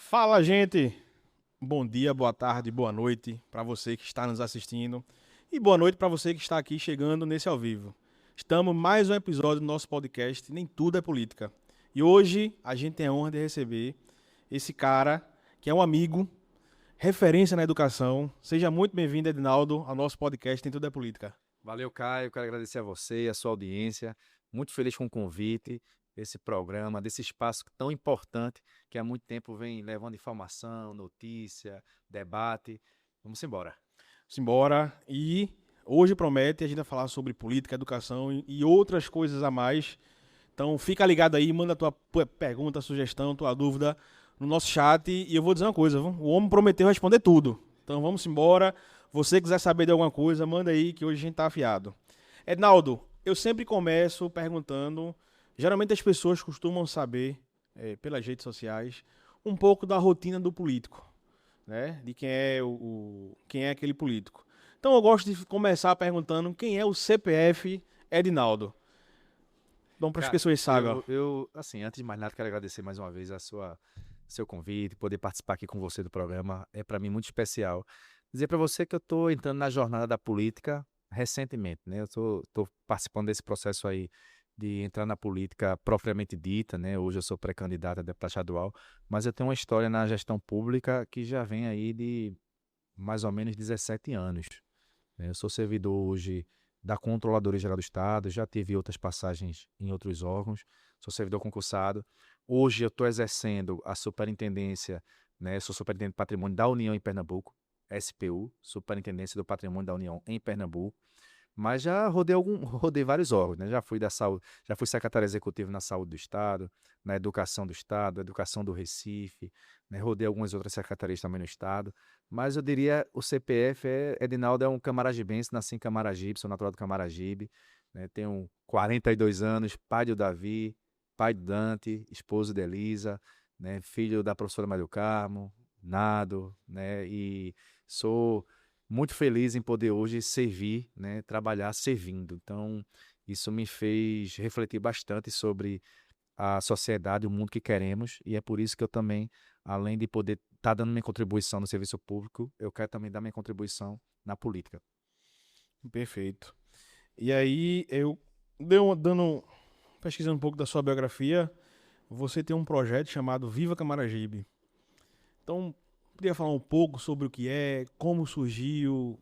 Fala, gente! Bom dia, boa tarde, boa noite para você que está nos assistindo e boa noite para você que está aqui chegando nesse ao vivo. Estamos em mais um episódio do nosso podcast Nem Tudo é Política. E hoje a gente tem a honra de receber esse cara que é um amigo, referência na educação. Seja muito bem-vindo, Edinaldo, ao nosso podcast Nem Tudo é Política. Valeu, Caio. Quero agradecer a você e a sua audiência. Muito feliz com o convite, desse programa, desse espaço tão importante que há muito tempo vem levando informação, notícia, debate. Vamos embora. Simbora. E hoje promete a gente vai falar sobre política, educação e outras coisas a mais. Então fica ligado aí, manda tua pergunta, sugestão, tua dúvida no nosso chat. E eu vou dizer uma coisa, viu? O homem prometeu responder tudo. Então vamos embora. Você quiser saber de alguma coisa, manda aí que hoje a gente tá afiado. Ednaldo, eu sempre começo perguntando. Geralmente as pessoas costumam saber, pelas redes sociais, um pouco da rotina do político, né? De quem é quem é aquele político. Então eu gosto de começar perguntando quem é o CPF Edinaldo. Bom, para as Cara, pessoas saibam. assim, antes de mais nada, quero agradecer mais uma vez seu convite, poder participar aqui com você do programa. É para mim muito especial. Dizer para você que eu estou entrando na jornada da política recentemente, né? Eu estou participando desse processo aí de entrar na política propriamente dita, né? Hoje eu sou pré-candidato a deputado estadual, mas eu tenho uma história na gestão pública que já vem aí de mais ou menos 17 anos, né? Eu sou servidor hoje da Controladoria Geral do Estado, já tive outras passagens em outros órgãos, sou servidor concursado. Hoje eu estou exercendo a superintendência, né? Sou superintendente de patrimônio da União em Pernambuco, SPU, Superintendência do Patrimônio da União em Pernambuco. Mas já rodei vários órgãos, né? Já fui da saúde, já fui secretário executivo na Saúde do Estado, na Educação do Estado, Educação do Recife, né? Rodei algumas outras secretarias também no Estado. Mas eu diria o CPF Edinaldo é um camaragibense, nasci em Camaragibe, sou natural do Camaragibe, né? Tenho 42 anos, pai do Davi, pai do Dante, esposo de Elisa, né? Filho da professora Maria do Carmo, nado, né? E sou muito feliz em poder hoje servir, né, trabalhar servindo. Então, isso me fez refletir bastante sobre a sociedade, o mundo que queremos, e é por isso que eu também, além de poder estar dando minha contribuição no serviço público, eu quero também dar minha contribuição na política. Perfeito. E aí, eu pesquisando um pouco da sua biografia, você tem um projeto chamado Viva Camaragibe. Então, podia falar um pouco sobre o que é, como surgiu,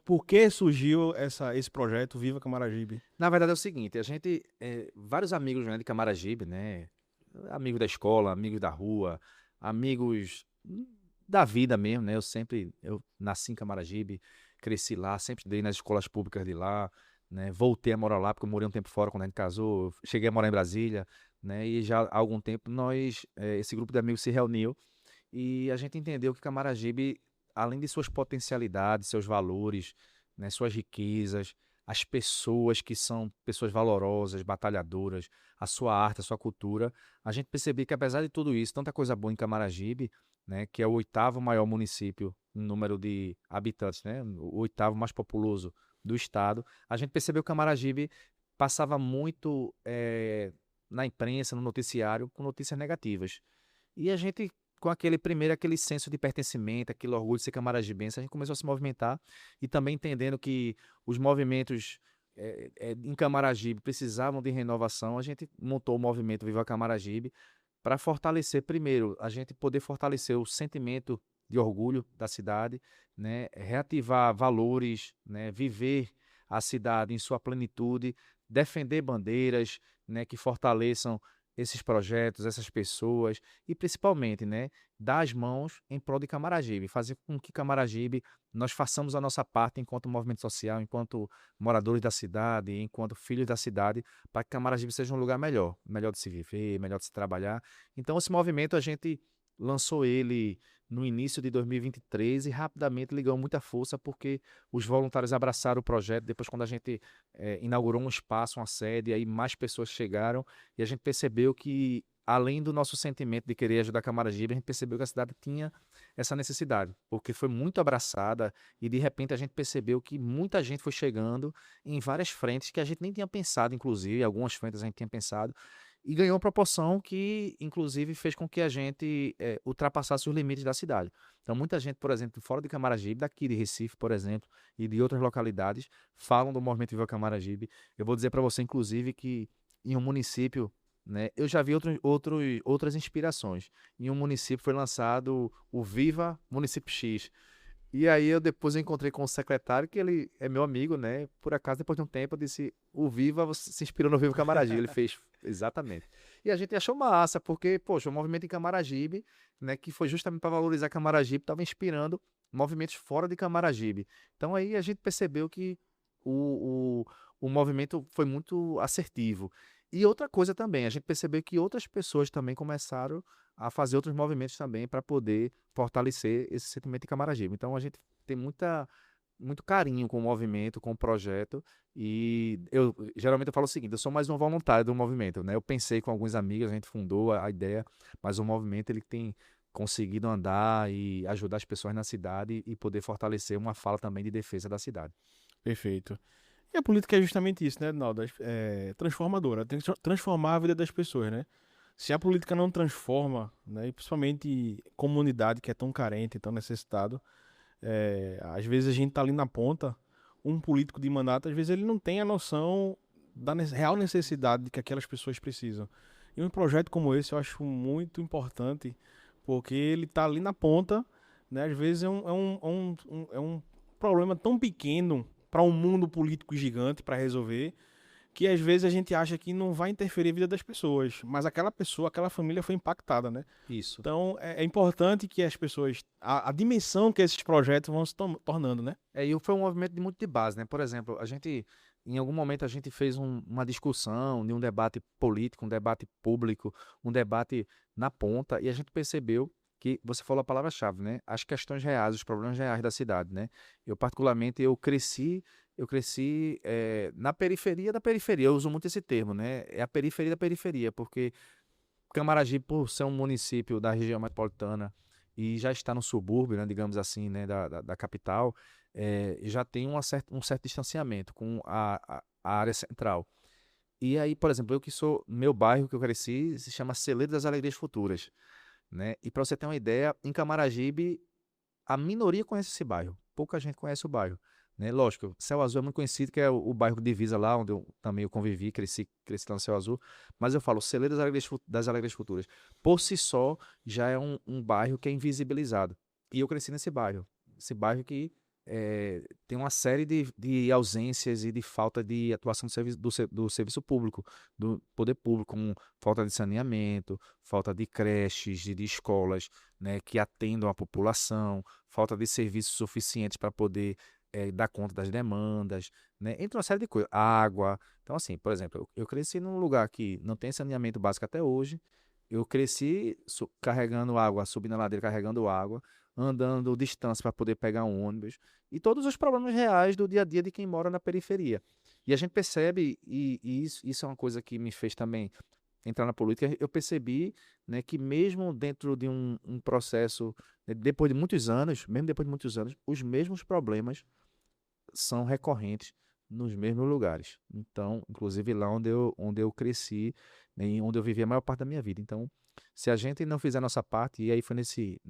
por que surgiu esse projeto Viva Camaragibe? Na verdade é o seguinte, vários amigos, né, de Camaragibe, né, amigos da escola, amigos da rua, amigos da vida mesmo, né, eu nasci em Camaragibe, cresci lá, sempre estudei nas escolas públicas de lá, né, voltei a morar lá porque eu morei um tempo fora quando a gente casou, cheguei a morar em Brasília, né, e já há algum tempo esse grupo de amigos se reuniu e a gente entendeu que Camaragibe, além de suas potencialidades, seus valores, né, suas riquezas, as pessoas que são pessoas valorosas, batalhadoras, a sua arte, a sua cultura, a gente percebeu que apesar de tudo isso, tanta coisa boa em Camaragibe, né, que é o oitavo maior município em número de habitantes, né, o oitavo mais populoso do estado, a gente percebeu que Camaragibe passava muito na imprensa, no noticiário, com notícias negativas. E a gente, com aquele senso de pertencimento, aquele orgulho de ser camaragibense, a gente começou a se movimentar e também entendendo que os movimentos em Camaragibe precisavam de renovação, a gente montou o movimento Viva Camaragibe para fortalecer, primeiro, a gente poder fortalecer o sentimento de orgulho da cidade, né, reativar valores, né, viver a cidade em sua plenitude, defender bandeiras, né, que fortaleçam esses projetos, essas pessoas e principalmente, né, dar as mãos em prol de Camaragibe, fazer com que Camaragibe nós façamos a nossa parte enquanto movimento social, enquanto moradores da cidade, enquanto filhos da cidade, para que Camaragibe seja um lugar melhor, melhor de se viver, melhor de se trabalhar. Então esse movimento a gente lançou ele no início de 2023 e rapidamente ligou muita força porque os voluntários abraçaram o projeto. Depois, quando a gente inaugurou um espaço, uma sede, aí mais pessoas chegaram e a gente percebeu que, além do nosso sentimento de querer ajudar a Camaragibe, a gente percebeu que a cidade tinha essa necessidade, porque foi muito abraçada e, de repente, a gente percebeu que muita gente foi chegando em várias frentes que a gente nem tinha pensado, inclusive, algumas frentes a gente tinha pensado, e ganhou uma proporção que, inclusive, fez com que a gente ultrapassasse os limites da cidade. Então, muita gente, por exemplo, fora de Camaragibe, daqui de Recife, por exemplo, e de outras localidades, falam do movimento Viva Camaragibe. Eu vou dizer para você, inclusive, que em um município, né, eu já vi outras inspirações. Em um município foi lançado o Viva Município X. E aí eu depois encontrei com o secretário, que ele é meu amigo, né? Por acaso, depois de um tempo, eu disse, o Viva você se inspirou no Viva Camaragibe. Ele fez, exatamente. E a gente achou massa, porque, poxa, o movimento em Camaragibe, né, que foi justamente para valorizar Camaragibe, estava inspirando movimentos fora de Camaragibe. Então aí a gente percebeu que o, o movimento foi muito assertivo. E outra coisa também, a gente percebeu que outras pessoas também começaram a fazer outros movimentos também para poder fortalecer esse sentimento de camaragismo. Então a gente tem muito carinho com o movimento, com o projeto, e eu geralmente eu falo o seguinte, eu sou mais um voluntário do movimento, né? Eu pensei com alguns amigos, a gente fundou a ideia, mas o movimento ele tem conseguido andar e ajudar as pessoas na cidade e poder fortalecer uma fala também de defesa da cidade. Perfeito. E a política é justamente isso, né, Edinaldo? É transformadora. Tem que transformar a vida das pessoas, né? Se a política não transforma, né, e principalmente comunidade que é tão carente, tão necessitado, às vezes a gente tá ali na ponta, um político de mandato, às vezes ele não tem a noção da real necessidade que aquelas pessoas precisam. E um projeto como esse eu acho muito importante, porque ele tá ali na ponta, né? Às vezes é um problema tão pequeno para um mundo político gigante para resolver, que às vezes a gente acha que não vai interferir na vida das pessoas, mas aquela pessoa, aquela família foi impactada, né? Isso. Então é importante que as pessoas, a dimensão que esses projetos vão se tornando, né? E foi um movimento de muito de base, né? Por exemplo, em algum momento a gente fez uma discussão de um debate político, um debate público, um debate na ponta, e a gente percebeu que você falou a palavra-chave, né? As questões reais, os problemas reais da cidade, né? Eu particularmente eu cresci na periferia da periferia. Eu uso muito esse termo, né? É a periferia da periferia, porque Camaragibe, por ser um município da região metropolitana e já está no subúrbio, né, digamos assim, né, da capital, já tem um certo distanciamento com a área central. E aí, por exemplo, meu bairro que eu cresci se chama Celeiro das Alegrias Futuras, né? E para você ter uma ideia, em Camaragibe a minoria conhece esse bairro, pouca gente conhece o bairro, né? Lógico, Céu Azul é muito conhecido, que é o bairro de divisa lá, onde eu também eu convivi, cresci lá no Céu Azul, mas eu falo, Celeiro das Alegrias Futuras, por si só, já é um bairro que é invisibilizado, e eu cresci nesse bairro, que tem uma série de ausências e de falta de atuação do serviço público, do poder público, como falta de saneamento, falta de creches e de escolas, né, que atendam a população, falta de serviços suficientes para poder dar conta das demandas, né, entre uma série de coisas. Água. Então, assim, por exemplo, eu cresci num lugar que não tem saneamento básico até hoje. Eu cresci carregando água, subindo a ladeira carregando água, andando distância para poder pegar um ônibus, e todos os problemas reais do dia a dia de quem mora na periferia. E a gente percebe, e isso é uma coisa que me fez também entrar na política, eu percebi, né, que mesmo dentro de um processo, né, mesmo depois de muitos anos, os mesmos problemas são recorrentes nos mesmos lugares. Então, inclusive lá onde eu cresci, né, e onde eu vivi a maior parte da minha vida. Então, se a gente não fizer a nossa parte, e aí foi nesse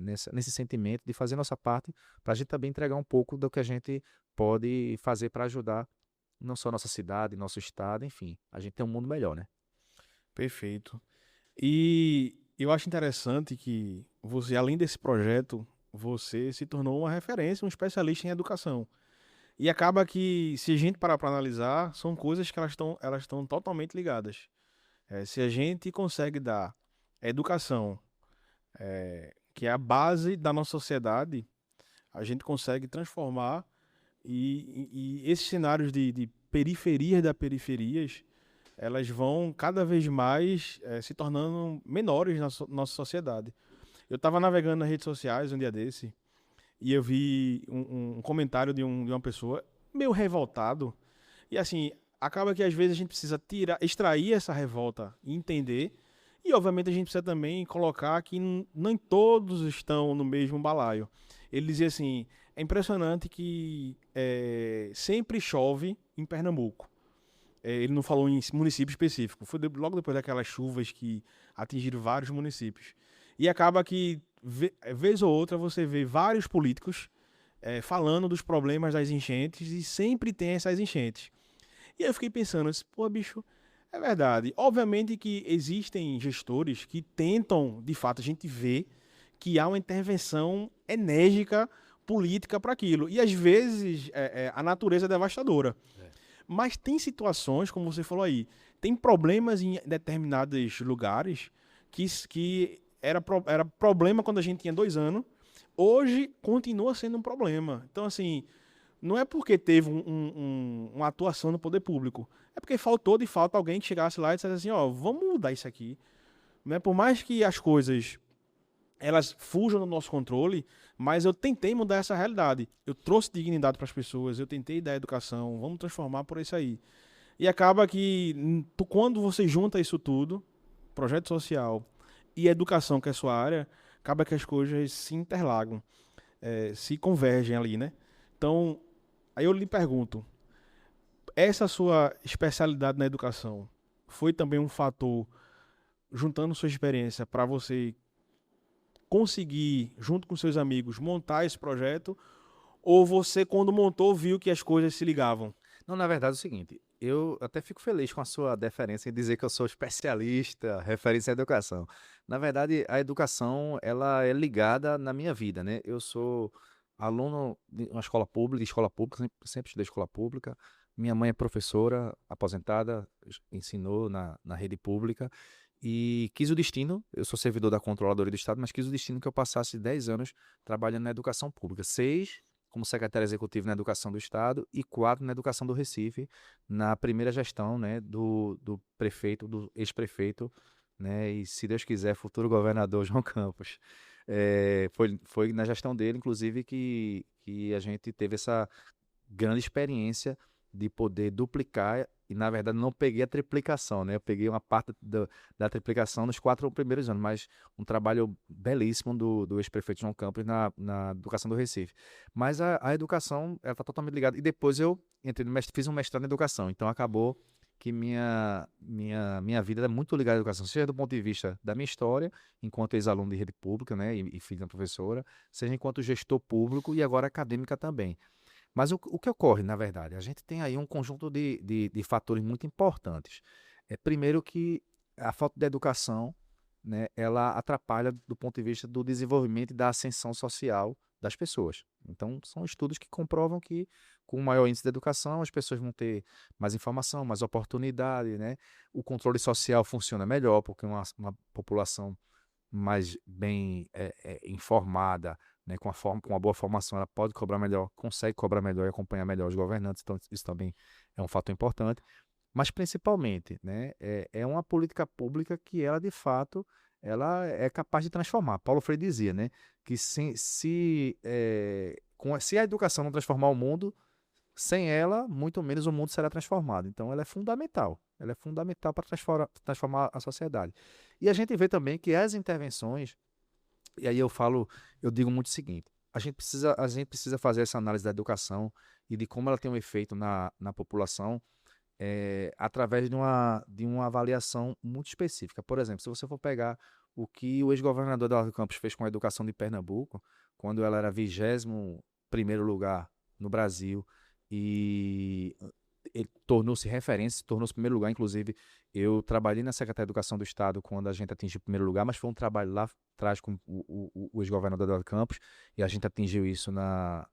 sentimento de fazer a nossa parte, para a gente também entregar um pouco do que a gente pode fazer para ajudar não só a nossa cidade, nosso estado, enfim, a gente tem um mundo melhor, né? Perfeito. E eu acho interessante que você, além desse projeto, você se tornou uma referência, um especialista em educação. E acaba que, se a gente parar para analisar, são coisas que elas estão totalmente ligadas. Se a gente consegue dar educação, que é a base da nossa sociedade, a gente consegue transformar e esses cenários de periferias da periferias, elas vão cada vez mais se tornando menores na nossa sociedade. Eu estava navegando nas redes sociais um dia desse e eu vi um comentário de uma pessoa meio revoltado. E assim, acaba que às vezes a gente precisa extrair essa revolta e entender. E obviamente a gente precisa também colocar que nem todos estão no mesmo balaio. Ele dizia assim: é impressionante que sempre chove em Pernambuco. Ele não falou em município específico. Foi logo depois daquelas chuvas que atingiram vários municípios. E acaba que, vez ou outra, você vê vários políticos falando dos problemas das enchentes e sempre tem essas enchentes. E aí eu fiquei pensando, eu disse, pô, bicho, é verdade. Obviamente que existem gestores que tentam, de fato, a gente vê que há uma intervenção enérgica política para aquilo. E às vezes a natureza é devastadora. É. Mas tem situações, como você falou aí, tem problemas em determinados lugares que era problema quando a gente tinha 2 anos, hoje continua sendo um problema. Então, assim, não é porque teve uma atuação no poder público, é porque faltou de fato alguém que chegasse lá e dissesse assim, ó, vamos mudar isso aqui. Né? Por mais que as coisas elas fujam do nosso controle, mas eu tentei mudar essa realidade. Eu trouxe dignidade para as pessoas, eu tentei dar educação, vamos transformar por isso aí. E acaba que quando você junta isso tudo, projeto social e educação, que é a sua área, acaba que as coisas se interlagam, se convergem ali, né? Então, aí eu lhe pergunto, essa sua especialidade na educação foi também um fator, juntando sua experiência, para você conseguir, junto com seus amigos, montar esse projeto? Ou você, quando montou, viu que as coisas se ligavam? Não, na verdade é o seguinte, eu até fico feliz com a sua deferência em dizer que eu sou especialista, referência à educação. Na verdade, a educação, ela é ligada na minha vida, né? Eu sou aluno de uma escola pública, sempre estudei escola pública. Minha mãe é professora, aposentada, ensinou na rede pública e quis o destino, eu sou servidor da Controladoria do Estado, mas quis o destino que eu passasse 10 anos trabalhando na educação pública. 6 como secretário executivo na Educação do Estado e 4 na Educação do Recife, na primeira gestão, né, do prefeito, do ex-prefeito, né, e se Deus quiser, futuro governador João Campos. Foi na gestão dele, inclusive, que a gente teve essa grande experiência de poder duplicar e, na verdade, não peguei a triplicação, né? Eu peguei uma parte da triplicação nos 4 primeiros anos, mas um trabalho belíssimo do ex-prefeito João Campos na educação do Recife. Mas a educação, ela está totalmente ligada. E depois eu entrei fiz um mestrado em educação, então acabou que minha vida é muito ligada à educação, seja do ponto de vista da minha história, enquanto ex-aluno de rede pública, né, e filho da professora, seja enquanto gestor público e agora acadêmica também. Mas o que ocorre, na verdade? A gente tem aí um conjunto de fatores muito importantes. Primeiro que a falta de educação, né, ela atrapalha do ponto de vista do desenvolvimento e da ascensão social das pessoas. Então, são estudos que comprovam que com maior índice de educação, as pessoas vão ter mais informação, mais oportunidade, né? O controle social funciona melhor, porque uma população mais bem informada, né, com uma boa formação, ela pode cobrar melhor, consegue cobrar melhor e acompanhar melhor os governantes, então isso também é um fator importante. Mas principalmente, né, é uma política pública que ela, de fato, ela é capaz de transformar. Paulo Freire dizia, né, que se a educação não transformar o mundo, sem ela, muito menos o mundo será transformado. Então, ela é fundamental. Ela é fundamental para transformar a sociedade. E a gente vê também que as intervenções, e aí eu digo muito o seguinte, a gente precisa fazer essa análise da educação e de como ela tem um efeito na população através de uma avaliação muito específica. Por exemplo, se você for pegar o que o ex-governador Eduardo Campos fez com a educação de Pernambuco, quando ela era 21º lugar no Brasil, e ele tornou-se referência, tornou-se primeiro lugar. Inclusive, eu trabalhei na Secretaria de Educação do Estado quando a gente atingiu o primeiro lugar, mas foi um trabalho lá atrás com o ex-governador Eduardo Campos, e a gente atingiu isso na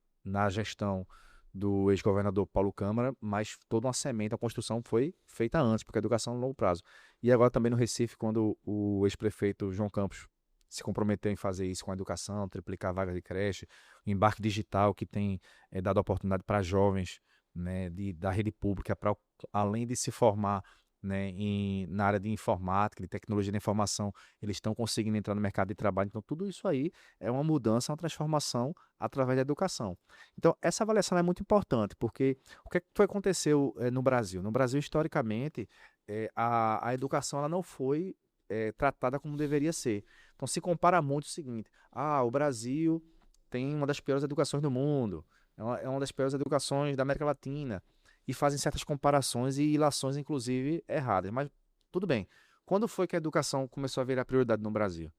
gestão do ex-governador Paulo Câmara, mas toda uma semente, a construção foi feita antes, porque a educação é a longo prazo. E agora também no Recife, quando o ex-prefeito João Campos se comprometeu em fazer isso com a educação, triplicar vagas de creche, o embarque digital que tem dado oportunidade para jovens, né, da rede pública, para além de se formar, né, na área de informática, de tecnologia da informação, eles estão conseguindo entrar no mercado de trabalho. Então, tudo isso aí é uma mudança, uma transformação através da educação. Então, essa avaliação é muito importante, porque o que foi aconteceu no Brasil? No Brasil, historicamente, a educação ela não foi tratada como deveria ser. Então, se compara muito o seguinte: o Brasil tem uma das piores educações do mundo, é uma das piores educações da América Latina. e fazem certas comparações e ilações, inclusive, erradas. Mas tudo bem. Quando foi que a educação começou a virar prioridade no Brasil?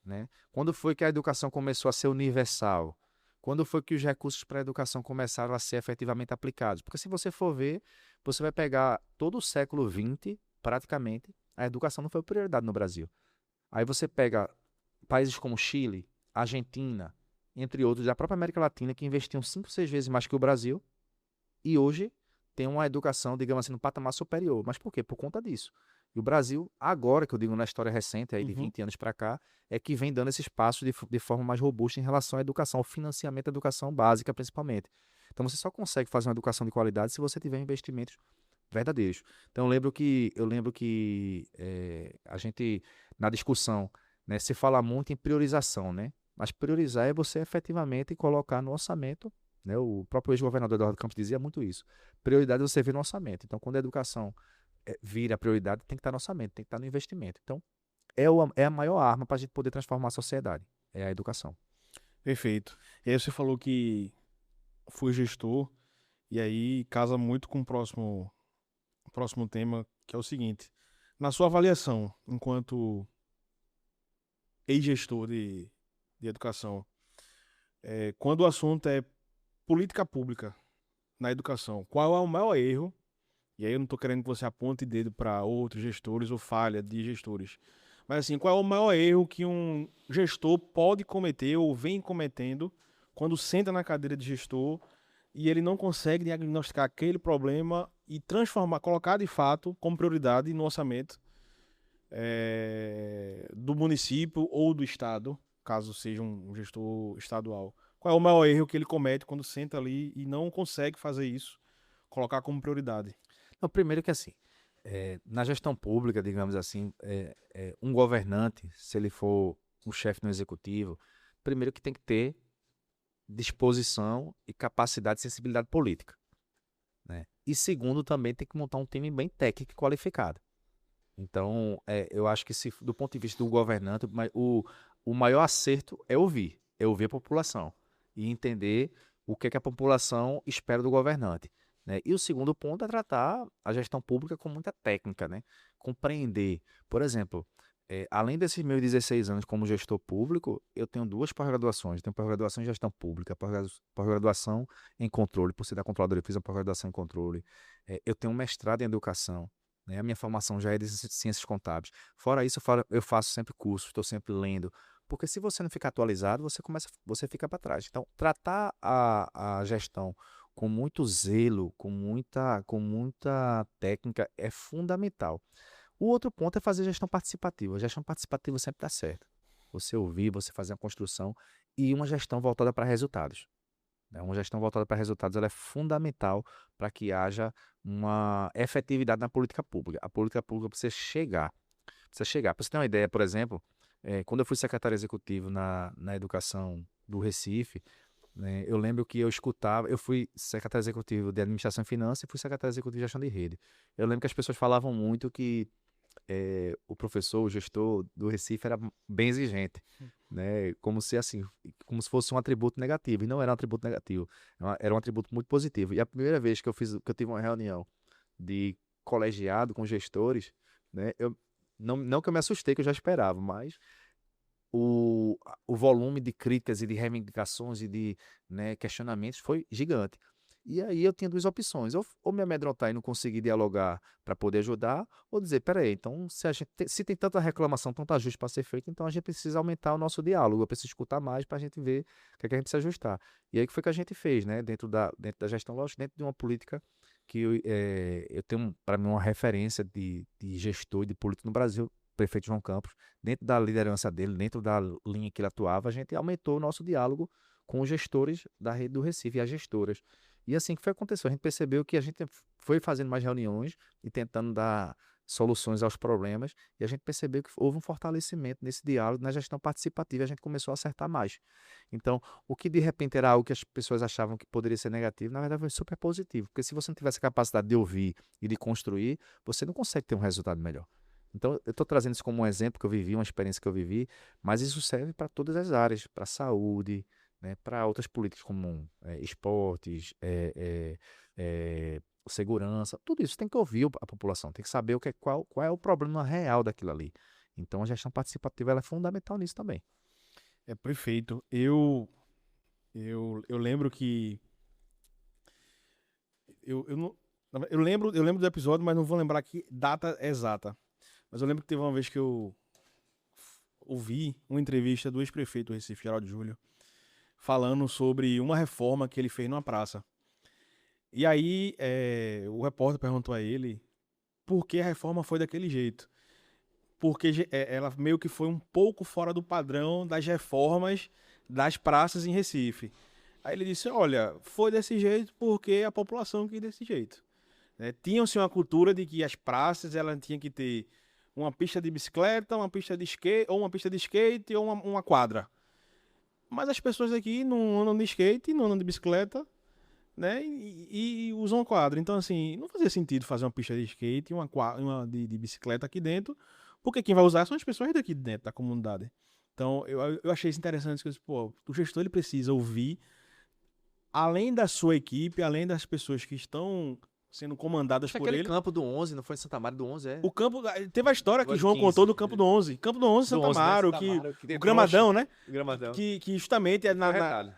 Né? Quando foi que a educação começou a ser universal? Quando foi que os recursos para a educação começaram a ser efetivamente aplicados? Porque se você for ver, você vai pegar todo o século XX, praticamente, a educação não foi prioridade no Brasil. Aí você pega países como Chile, Argentina, entre outros, da própria América Latina, que investiam 5, 6 vezes mais que o Brasil, e hoje tem uma educação, digamos assim, no patamar superior. Mas por quê? Por conta disso. E o Brasil, agora que eu digo na história recente, aí de Uhum. 20 anos para cá, é que vem dando esses passos de forma mais robusta em relação à educação, ao financiamento da educação básica, principalmente. Então você só consegue fazer uma educação de qualidade se você tiver investimentos verdadeiros. Então eu lembro que a gente, na discussão, né, se fala muito em priorização, né? Mas priorizar é você efetivamente colocar no orçamento, né? O próprio ex-governador Eduardo Campos dizia muito isso. Prioridade é você ver no orçamento. Então, quando a educação vira a prioridade, tem que estar no orçamento, tem que estar no investimento. Então, é a maior arma para a gente poder transformar a sociedade, é a educação. Perfeito. E aí você falou que foi gestor, e aí casa muito com o próximo tema, que é o seguinte. Na sua avaliação, enquanto ex-gestor de educação, quando o assunto é política pública na educação, qual é o maior erro? E aí eu não estou querendo que você aponte dedo para outros gestores ou falha de gestores. Mas assim, qual é o maior erro que um gestor pode cometer ou vem cometendo quando senta na cadeira de gestor e ele não consegue diagnosticar aquele problema e transformar, colocar de fato como prioridade no orçamento do município ou do estado, caso seja um gestor estadual? Qual é o maior erro que ele comete quando senta ali e não consegue fazer isso, colocar como prioridade? Então, primeiro que assim, na gestão pública, digamos assim, um governante, se ele for um chefe no executivo, primeiro que tem que ter disposição e capacidade e sensibilidade política, né? E segundo, também tem que montar um time bem técnico e qualificado. Então, eu acho que se, do ponto de vista do governante, o maior acerto é ouvir a população e entender o que é que a população espera do governante, né? E o segundo ponto é tratar a gestão pública com muita técnica, né? Compreender, por exemplo, além desses meus 16 anos como gestor público, eu tenho duas pós-graduações. Eu tenho pós-graduação em gestão pública, pós-graduação em controle, por ser da controladoria, eu fiz uma pós-graduação em controle. Eu tenho um mestrado em educação, né? A minha formação já é de ciências contábeis. Fora isso, eu faço sempre cursos, estou sempre lendo. Porque se você não ficar atualizado, você fica para trás. Então, tratar a gestão com muito zelo, com muita técnica é fundamental. O outro ponto é fazer gestão participativa. A gestão participativa sempre dá certo. Você ouvir, você fazer uma construção e uma gestão voltada para resultados, né? Uma gestão voltada para resultados ela é fundamental para que haja uma efetividade na política pública. A política pública precisa chegar. Precisa chegar. Para você ter uma ideia, por exemplo, quando eu fui secretário executivo na educação do Recife, né, eu lembro que eu fui secretário executivo de administração e finanças e fui secretário executivo de gestão de rede. Eu lembro que as pessoas falavam muito que o professor, o gestor do Recife era bem exigente, né? Como se assim, como se fosse um atributo negativo, e não era um atributo negativo, era um atributo muito positivo. E a primeira vez que eu tive uma reunião de colegiado com gestores, né? Eu não que eu me assustei, que eu já esperava, mas o volume de críticas e de reivindicações e de, né, questionamentos foi gigante. E aí eu tinha duas opções, ou me amedrontar e não conseguir dialogar para poder ajudar, ou dizer, peraí, então se tem tanta reclamação, tanto ajuste para ser feito, então a gente precisa aumentar o nosso diálogo, eu preciso escutar mais para a gente ver o que é que a gente precisa ajustar. E aí que foi que a gente fez, né, dentro da gestão, lógico, dentro de uma política que eu tenho, para mim, uma referência de gestor e de político no Brasil, prefeito João Campos, dentro da liderança dele, dentro da linha que ele atuava, a gente aumentou o nosso diálogo com os gestores da rede do Recife e as gestoras. E assim que foi aconteceu, a gente percebeu que a gente foi fazendo mais reuniões e tentando dar soluções aos problemas, e a gente percebeu que houve um fortalecimento nesse diálogo, na gestão participativa, a gente começou a acertar mais. Então, o que de repente era algo que as pessoas achavam que poderia ser negativo, na verdade foi super positivo, porque se você não tivesse a capacidade de ouvir e de construir, você não consegue ter um resultado melhor. Então, eu estou trazendo isso como um exemplo que eu vivi, uma experiência que eu vivi, mas isso serve para todas as áreas, para a saúde, né, para outras políticas como esportes, segurança, tudo isso tem que ouvir a população, tem que saber qual é o problema real daquilo ali. Então a gestão participativa ela é fundamental nisso também. É perfeito. Eu lembro que. Eu, não, eu lembro do episódio, mas não vou lembrar que data exata. Mas eu lembro que teve uma vez que eu ouvi uma entrevista do ex-prefeito do Recife, Geraldo Júlio, falando sobre uma reforma que ele fez numa praça. E aí o repórter perguntou a ele por que a reforma foi daquele jeito. Porque ela meio que foi um pouco fora do padrão das reformas das praças em Recife. Aí ele disse, olha, foi desse jeito porque a população quis desse jeito. Né? Tinha-se uma cultura de que as praças ela tinha que ter uma pista de bicicleta, uma pista de skate, ou uma pista de skate ou uma quadra. Mas as pessoas aqui não andam de skate, não andam de bicicleta, né? E usam uma quadra. Então, assim, não fazia sentido fazer uma pista de skate e uma de bicicleta aqui dentro, porque quem vai usar são as pessoas daqui de dentro da comunidade. Então, eu achei isso interessante, que pô, o gestor ele precisa ouvir, além da sua equipe, além das pessoas que estão sendo comandadas Acho que por aquele ele. campo do 11, não foi em Santa Maria do 11, O campo. Teve a história que Agora João 15. contou do campo do 11. Campo do 11 Do Santa 11, né? Amaro, Santa que, Amaro, que tem o Gramadão, né? o Gramadão. Que justamente é Foi retalho.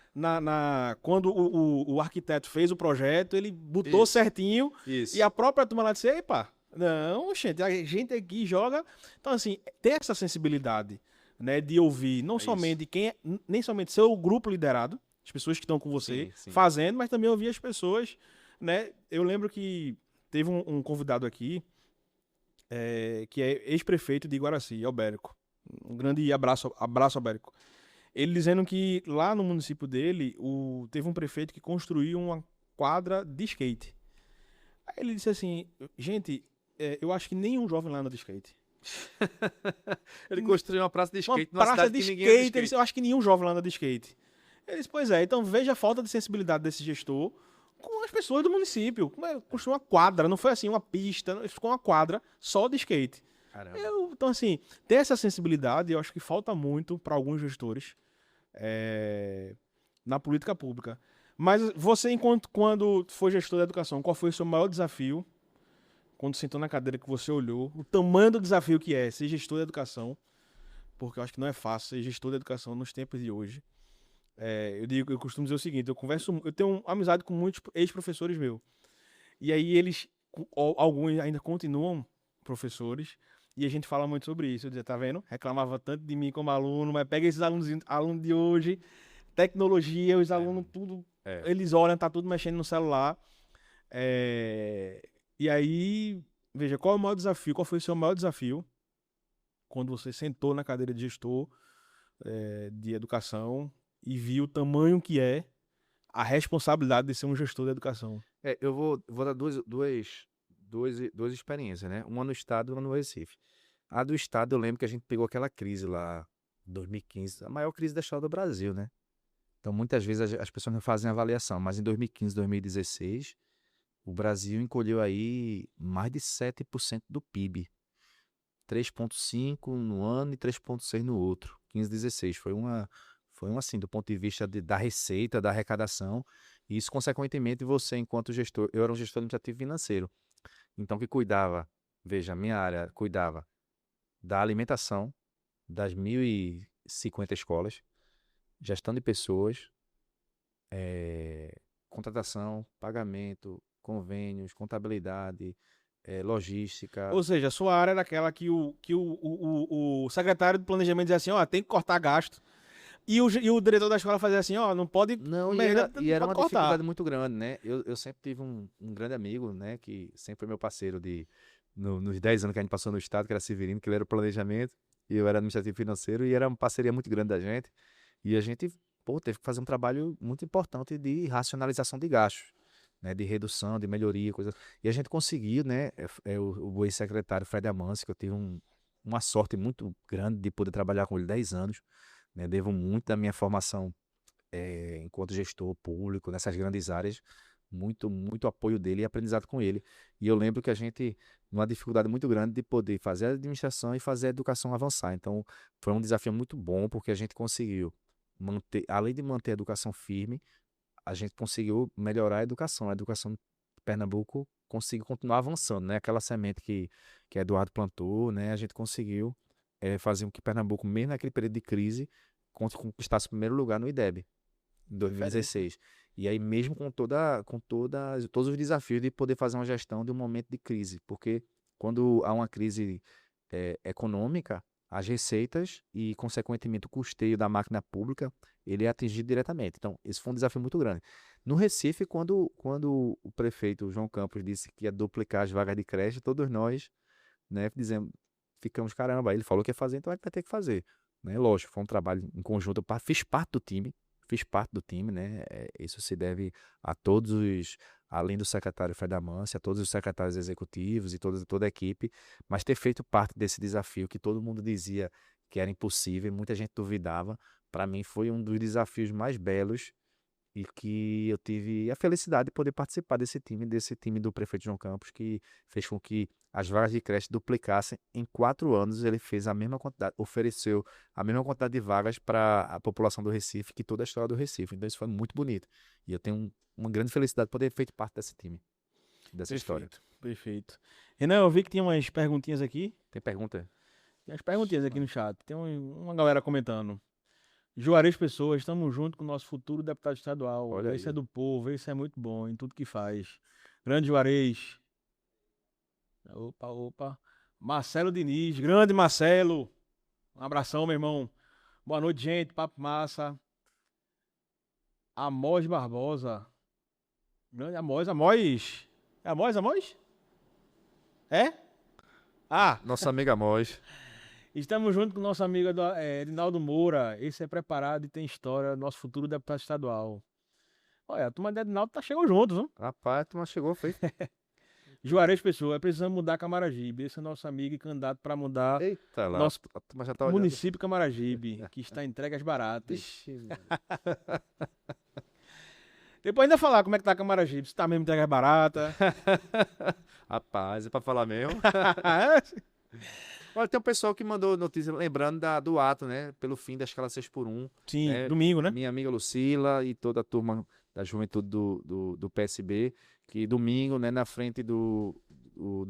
quando o arquiteto fez o projeto, ele botou Isso. certinho Isso. e a própria turma lá disse: Epa, não, gente, a gente aqui joga. Então, assim, ter essa sensibilidade, né, de ouvir não É somente quem é, nem somente seu grupo liderado, as pessoas que estão com você Sim, sim. fazendo, mas também ouvir as pessoas, né? Eu lembro que teve um convidado aqui que é ex-prefeito de Guaraci, Albérico. Um grande abraço, Albérico. Ele dizendo que lá no município dele, teve um prefeito que construiu uma quadra de skate. Aí ele disse assim, gente, eu acho que nenhum jovem lá anda de skate. Ele construiu uma praça de skate Uma numa praça cidade de que ninguém anda de skate, ele disse, eu acho que nenhum jovem lá anda de skate. Ele disse, pois é, então veja a falta de sensibilidade desse gestor com as pessoas do município. Construiu uma quadra, não foi assim uma pista, ele ficou uma quadra só de skate. Caramba. Então, assim, ter essa sensibilidade, eu acho que falta muito para alguns gestores na política pública. Mas você, quando foi gestor da educação, qual foi o seu maior desafio? Quando sentou na cadeira que você olhou, o tamanho do desafio que é ser gestor da educação, porque eu acho que não é fácil ser gestor da educação nos tempos de hoje. Eu costumo dizer o seguinte, eu tenho uma amizade com muitos ex-professores meus. E aí alguns ainda continuam professores, e a gente fala muito sobre isso. Eu dizia, tá vendo? Reclamava tanto de mim como aluno, mas pega esses alunos de hoje, tecnologia, os alunos tudo, eles olham, tá tudo mexendo no celular. E aí, veja, qual é o maior desafio? Qual foi o seu maior desafio quando você sentou na cadeira de gestor de educação e viu o tamanho que é a responsabilidade de ser um gestor de educação? Eu vou dar duas experiências, né? Uma no estado e uma no Recife. A do estado, eu lembro que a gente pegou aquela crise lá, 2015, a maior crise da história do Brasil, né? Então, muitas vezes as pessoas não fazem avaliação, mas em 2015, 2016, o Brasil encolheu aí mais de 7% do PIB. 3,5 no ano e 3,6 no outro. 15, 16. Foi um assim, do ponto de vista da receita, da arrecadação. E isso, consequentemente, você, enquanto gestor, eu era um gestor administrativo financeiro. Então, que cuidava, veja, a minha área cuidava da alimentação das 1.050 escolas, gestão de pessoas, contratação, pagamento, convênios, contabilidade, logística. Ou seja, a sua área era aquela que o secretário de planejamento dizia assim, ó, tem que cortar gasto. E o diretor da escola fazia assim, ó, não pode... Não, e era uma dificuldade muito grande, né? Eu sempre tive um grande amigo, né? Que sempre foi meu parceiro nos 10 anos que a gente passou no estado, que era Severino, que ele era o planejamento, e eu era administrativo financeiro, e era uma parceria muito grande da gente. E a gente, pô, teve que fazer um trabalho muito importante de racionalização de gastos, né? De redução, de melhoria, coisa. E a gente conseguiu, né? O ex-secretário Fred Amancio, que eu tive uma sorte muito grande de poder trabalhar com ele 10 anos, né? Devo muito da minha formação enquanto gestor público nessas grandes áreas, muito apoio dele e aprendizado com ele. E eu lembro que a gente, numa dificuldade muito grande de poder fazer a administração e fazer a educação avançar. Então, foi um desafio muito bom, porque a gente conseguiu manter, além de manter a educação firme, a gente conseguiu melhorar a educação. A educação de Pernambuco conseguiu continuar avançando, né? Aquela semente que Eduardo plantou, né? A gente conseguiu fazer com que Pernambuco, mesmo naquele período de crise, conquistasse o primeiro lugar no IDEB, em Referência. 2016. E aí, mesmo todos os desafios de poder fazer uma gestão de um momento de crise, porque quando há uma crise econômica, as receitas e, consequentemente, o custeio da máquina pública, ele é atingido diretamente. Então, esse foi um desafio muito grande. No Recife, quando o prefeito João Campos disse que ia duplicar as vagas de creche, todos nós, né, ficamos, caramba, ele falou que ia fazer, então ele vai ter que fazer, né? Lógico, foi um trabalho em conjunto, fiz parte do time, né? Isso se deve a todos além do secretário Fred Amância, a todos os secretários executivos e toda a equipe, mas ter feito parte desse desafio que todo mundo dizia que era impossível, muita gente duvidava, para mim foi um dos desafios mais belos e que eu tive a felicidade de poder participar desse time do prefeito João Campos, que fez com que as vagas de creche duplicassem. Em 4 anos, ele fez a mesma quantidade, ofereceu a mesma quantidade de vagas para a população do Recife, que toda a história do Recife. Então, isso foi muito bonito. E eu tenho uma grande felicidade de poder ter feito parte desse time, dessa história. Perfeito, perfeito. Renan, eu vi que tinha umas perguntinhas aqui. Tem pergunta? Tem umas perguntinhas aqui no chat. Tem uma galera comentando. Juarez Pessoas, estamos junto com o nosso futuro deputado estadual. Olha Esse aí. é do povo, esse é muito bom em tudo que faz. Grande Juarez. Opa, opa. Marcelo Diniz, grande Marcelo. Um abração, meu irmão. Boa noite, gente. Papo massa. Amós Barbosa. Grande Amós, Amós. É Amós, Amós? É? Ah, Nossa amiga Mois. estamos junto com o nosso amigo Edinaldo Moura. Esse é preparado e tem história, nosso futuro deputado estadual. Olha, a turma de Edinaldo chegou juntos, viu? Rapaz, tu chegou, fez. Juarez Pessoa, precisamos mudar Camaragibe. Esse é nosso amigo e candidato para mudar Eita lá, nosso a turma já tá olhando. município Camaragibe, que está entregue às baratas. Vixe, Depois ainda falar como é que tá Camaragibe, se tá mesmo entregue às baratas. rapaz, é pra falar mesmo. Olha, tem um pessoal que mandou notícia lembrando do ato, né? Pelo fim da escala 6x1. Sim, né? domingo, né? Minha amiga Lucila e toda a turma da juventude do PSB, que domingo, né, na frente do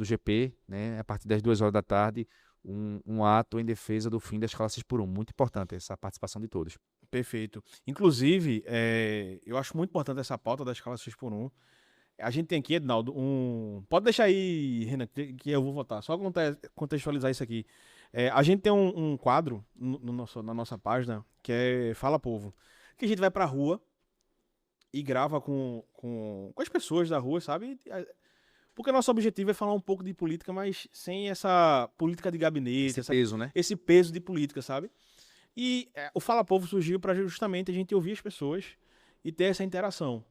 GP, né, a partir das 2 horas da tarde, um ato em defesa do fim da escala 6x1. Muito importante essa participação de todos. Perfeito. Inclusive, eu acho muito importante essa pauta da escala 6x1. A gente tem aqui, Edinaldo, Pode deixar aí, Renan, que eu vou votar. Só contextualizar isso aqui. A gente tem um quadro na nossa página que é Fala Povo. Que a gente vai pra rua e grava com as pessoas da rua, sabe? Porque nosso objetivo é falar um pouco de política, mas sem essa política de gabinete, Esse peso, né? esse peso de política, sabe? E o Fala Povo surgiu para justamente a gente ouvir as pessoas e ter essa interação.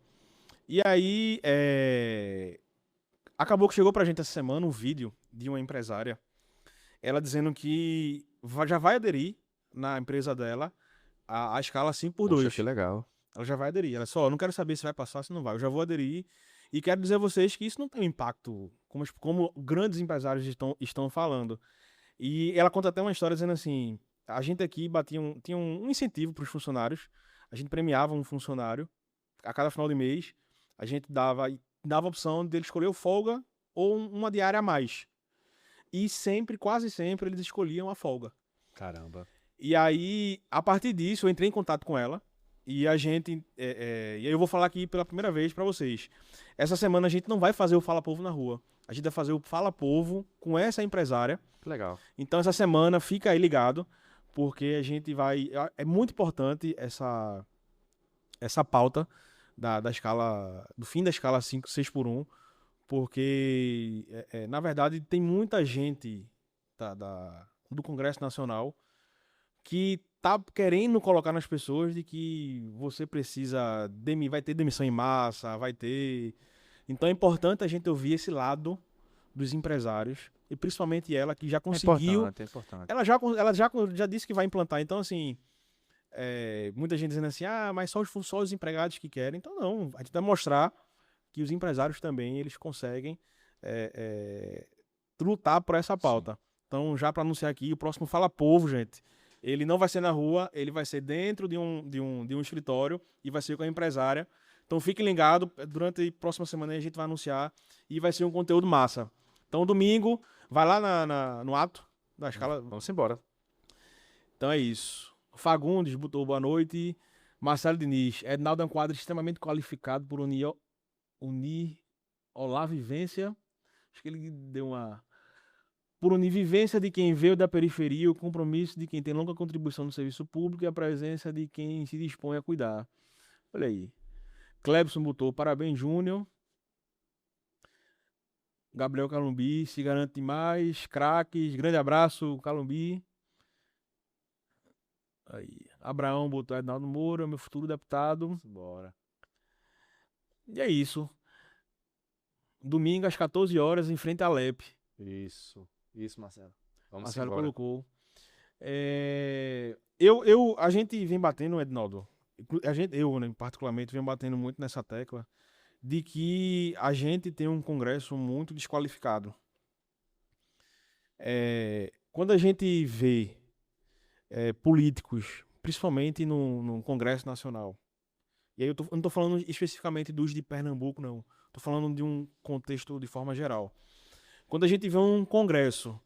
E aí, acabou que chegou pra gente essa semana um vídeo de uma empresária, ela dizendo que já vai aderir na empresa dela a escala 5x2. Poxa, que legal. Ela já vai aderir. Ela só, eu não quero saber se vai passar, se não vai. Eu já vou aderir. E quero dizer a vocês que isso não tem um impacto como grandes empresários estão falando. E ela conta até uma história dizendo assim: a gente aqui tinha um incentivo para os funcionários. A gente premiava um funcionário a cada final de mês. A gente dava a opção dele escolher folga ou uma diária a mais. E sempre, quase sempre, eles escolhiam a folga. Caramba. E aí, a partir disso, eu entrei em contato com ela. E a gente. E aí eu vou falar aqui pela primeira vez pra vocês. Essa semana a gente não vai fazer o Fala Povo na rua. A gente vai fazer o Fala Povo com essa empresária. Que legal. Então essa semana fica aí ligado, porque a gente vai. É muito importante essa pauta da escala. Do fim da escala 6x1. Porque, na verdade, tem muita gente do Congresso Nacional que tá querendo colocar nas pessoas de que você precisa, vai ter demissão em massa, vai ter... Então é importante a gente ouvir esse lado dos empresários, e principalmente ela que já conseguiu... É importante. Ela já disse que vai implantar, então assim, muita gente dizendo assim, mas só os empregados que querem. Então não, a gente vai mostrar que os empresários também, eles conseguem lutar por essa pauta. Sim. Então, já para anunciar aqui, o próximo Fala Povo, gente, ele não vai ser na rua, ele vai ser dentro de um escritório e vai ser com a empresária Então fiquem ligados, durante a próxima semana a gente vai anunciar e vai ser um conteúdo massa. Então domingo, vai lá no ato da escala. Vamos embora. Então é isso. Fagundes botou boa noite. Marcelo Diniz. Ednaldo é um quadro extremamente qualificado por unir Olavivência. Acho que ele deu uma. Por univivência de quem veio da periferia, o compromisso de quem tem longa contribuição no serviço público e a presença de quem se dispõe a cuidar. Olha aí. Clebson botou parabéns, Júnior. Gabriel Calumbi, se garante demais. Craques, grande abraço, Calumbi. Aí. Abraão botou Ednaldo Moura, meu futuro deputado. Bora. E é isso. Domingo às 14 horas, em frente à LEP. Isso, Marcelo. Vamos Marcelo embora. colocou. A gente vem batendo, Ednaldo. Eu, né, particularmente, venho batendo muito nessa tecla de que a gente tem um Congresso muito desqualificado. Quando a gente vê políticos, principalmente no Congresso Nacional, e aí eu não estou falando especificamente dos de Pernambuco, não. Estou falando de um contexto de forma geral. Quando a gente vê um Congresso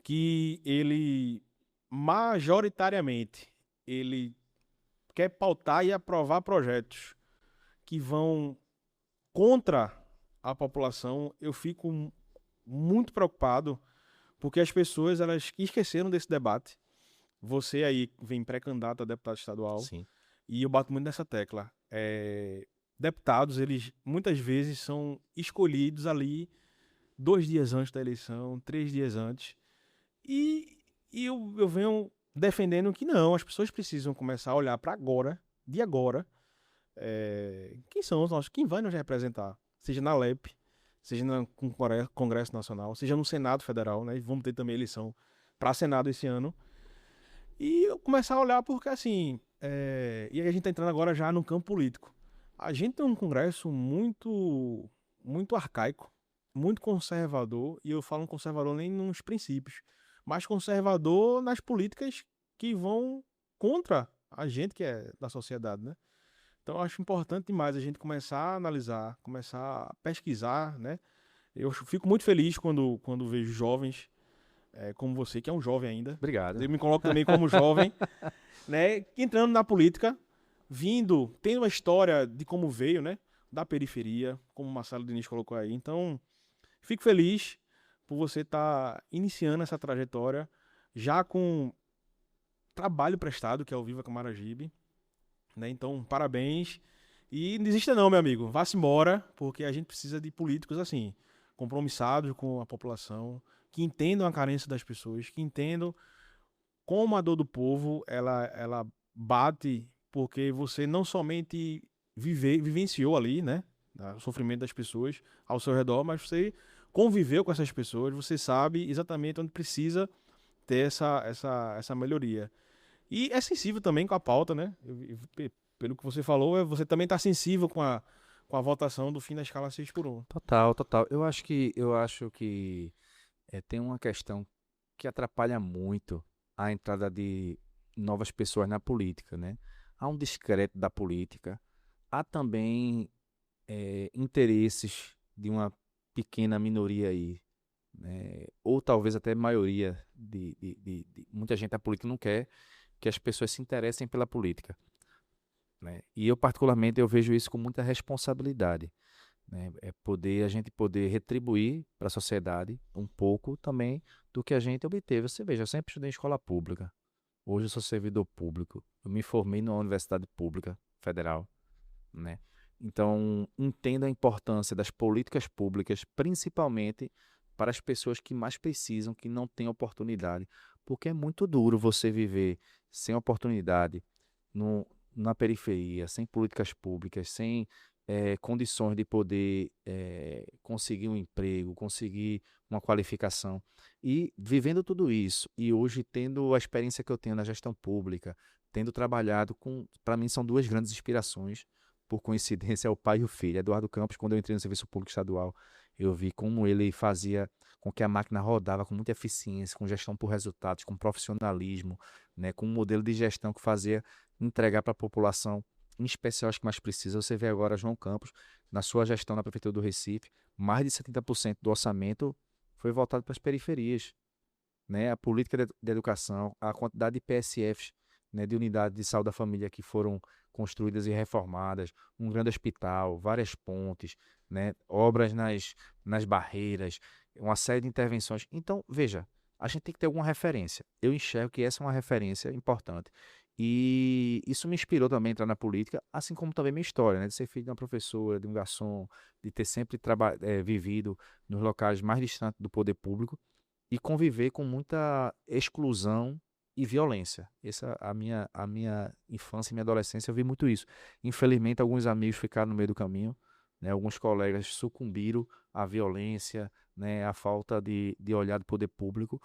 que ele, majoritariamente, ele quer pautar e aprovar projetos que vão contra a população, eu fico muito preocupado, porque as pessoas elas esqueceram desse debate. Você aí vem pré-candidato a deputado estadual. Sim. E eu bato muito nessa tecla. Deputados, eles muitas vezes são escolhidos ali 2 dias antes da eleição, 3 dias antes. E eu venho defendendo que não, as pessoas precisam começar a olhar para agora, de agora, quem são os nossos, quem vai nos representar, seja na LEP, seja no Congresso Nacional, seja no Senado Federal, né? Vamos ter também eleição para Senado esse ano. E eu começar a olhar porque, assim, e aí a gente tá entrando agora já no campo político. A gente tem um Congresso muito, muito arcaico, muito conservador, e eu falo conservador nem nos princípios, mas conservador nas políticas que vão contra a gente que é da sociedade, né? Então eu acho importante demais a gente começar a analisar, começar a pesquisar, né? Eu fico muito feliz quando vejo jovens como você, que é um jovem ainda. Obrigado. Eu me coloco também como jovem, né? Entrando na política, tendo uma história de como veio, né? Da periferia, como o Marcelo Diniz colocou aí. Então, fico feliz por você estar iniciando essa trajetória já com trabalho prestado, que é o Viva Camaragibe, né? Então, parabéns. E não desista não, meu amigo. Vá-se embora, porque a gente precisa de políticos assim, compromissados com a população, que entendam a carência das pessoas, que entendam como a dor do povo ela bate, porque você não somente vivenciou ali, né, o sofrimento das pessoas ao seu redor, mas você conviveu com essas pessoas, você sabe exatamente onde precisa ter essa melhoria. E é sensível também com a pauta, né? Pelo que você falou, você também está sensível com a votação do fim da escala 6x1. Total. Eu acho que tem uma questão que atrapalha muito a entrada de novas pessoas na política, né? Há um descrédito da política, há também interesses de uma pequena minoria aí, né? Ou talvez até maioria de muita gente da política não quer que as pessoas se interessem pela política, né? E eu particularmente eu vejo isso com muita responsabilidade, né? A gente poder retribuir para a sociedade um pouco também do que a gente obteve. Você veja, eu sempre estudei em escola pública. Hoje eu sou servidor público. Eu me formei numa universidade pública federal, né? Então, entendo a importância das políticas públicas, principalmente para as pessoas que mais precisam, que não têm oportunidade, porque é muito duro você viver sem oportunidade no, na periferia, sem políticas públicas, sem condições de poder conseguir um emprego, conseguir uma qualificação. E vivendo tudo isso, e hoje tendo a experiência que eu tenho na gestão pública, tendo trabalhado com, para mim são duas grandes inspirações, por coincidência, é o pai e o filho. Eduardo Campos, quando eu entrei no Serviço Público Estadual, eu vi como ele fazia com que a máquina rodava com muita eficiência, com gestão por resultados, com profissionalismo, né, com um modelo de gestão que fazia entregar para a população em especial as que mais precisam. Você vê agora João Campos, na sua gestão na Prefeitura do Recife, mais de 70% do orçamento foi voltado para as periferias, né? A política de educação, a quantidade de PSFs, né, de unidade de saúde da família que foram construídas e reformadas, um grande hospital, várias pontes, né, obras nas barreiras, uma série de intervenções. Então, veja, a gente tem que ter alguma referência. Eu enxergo que essa é uma referência importante. E isso me inspirou também a entrar na política, assim como também minha história, né, de ser filho de uma professora, de um garçom, de ter sempre vivido nos locais mais distantes do poder público e conviver com muita exclusão e violência. Essa a minha infância e minha adolescência eu vi muito isso. Infelizmente alguns amigos ficaram no meio do caminho, né? Alguns colegas sucumbiram à violência, né? À falta de olhar do poder público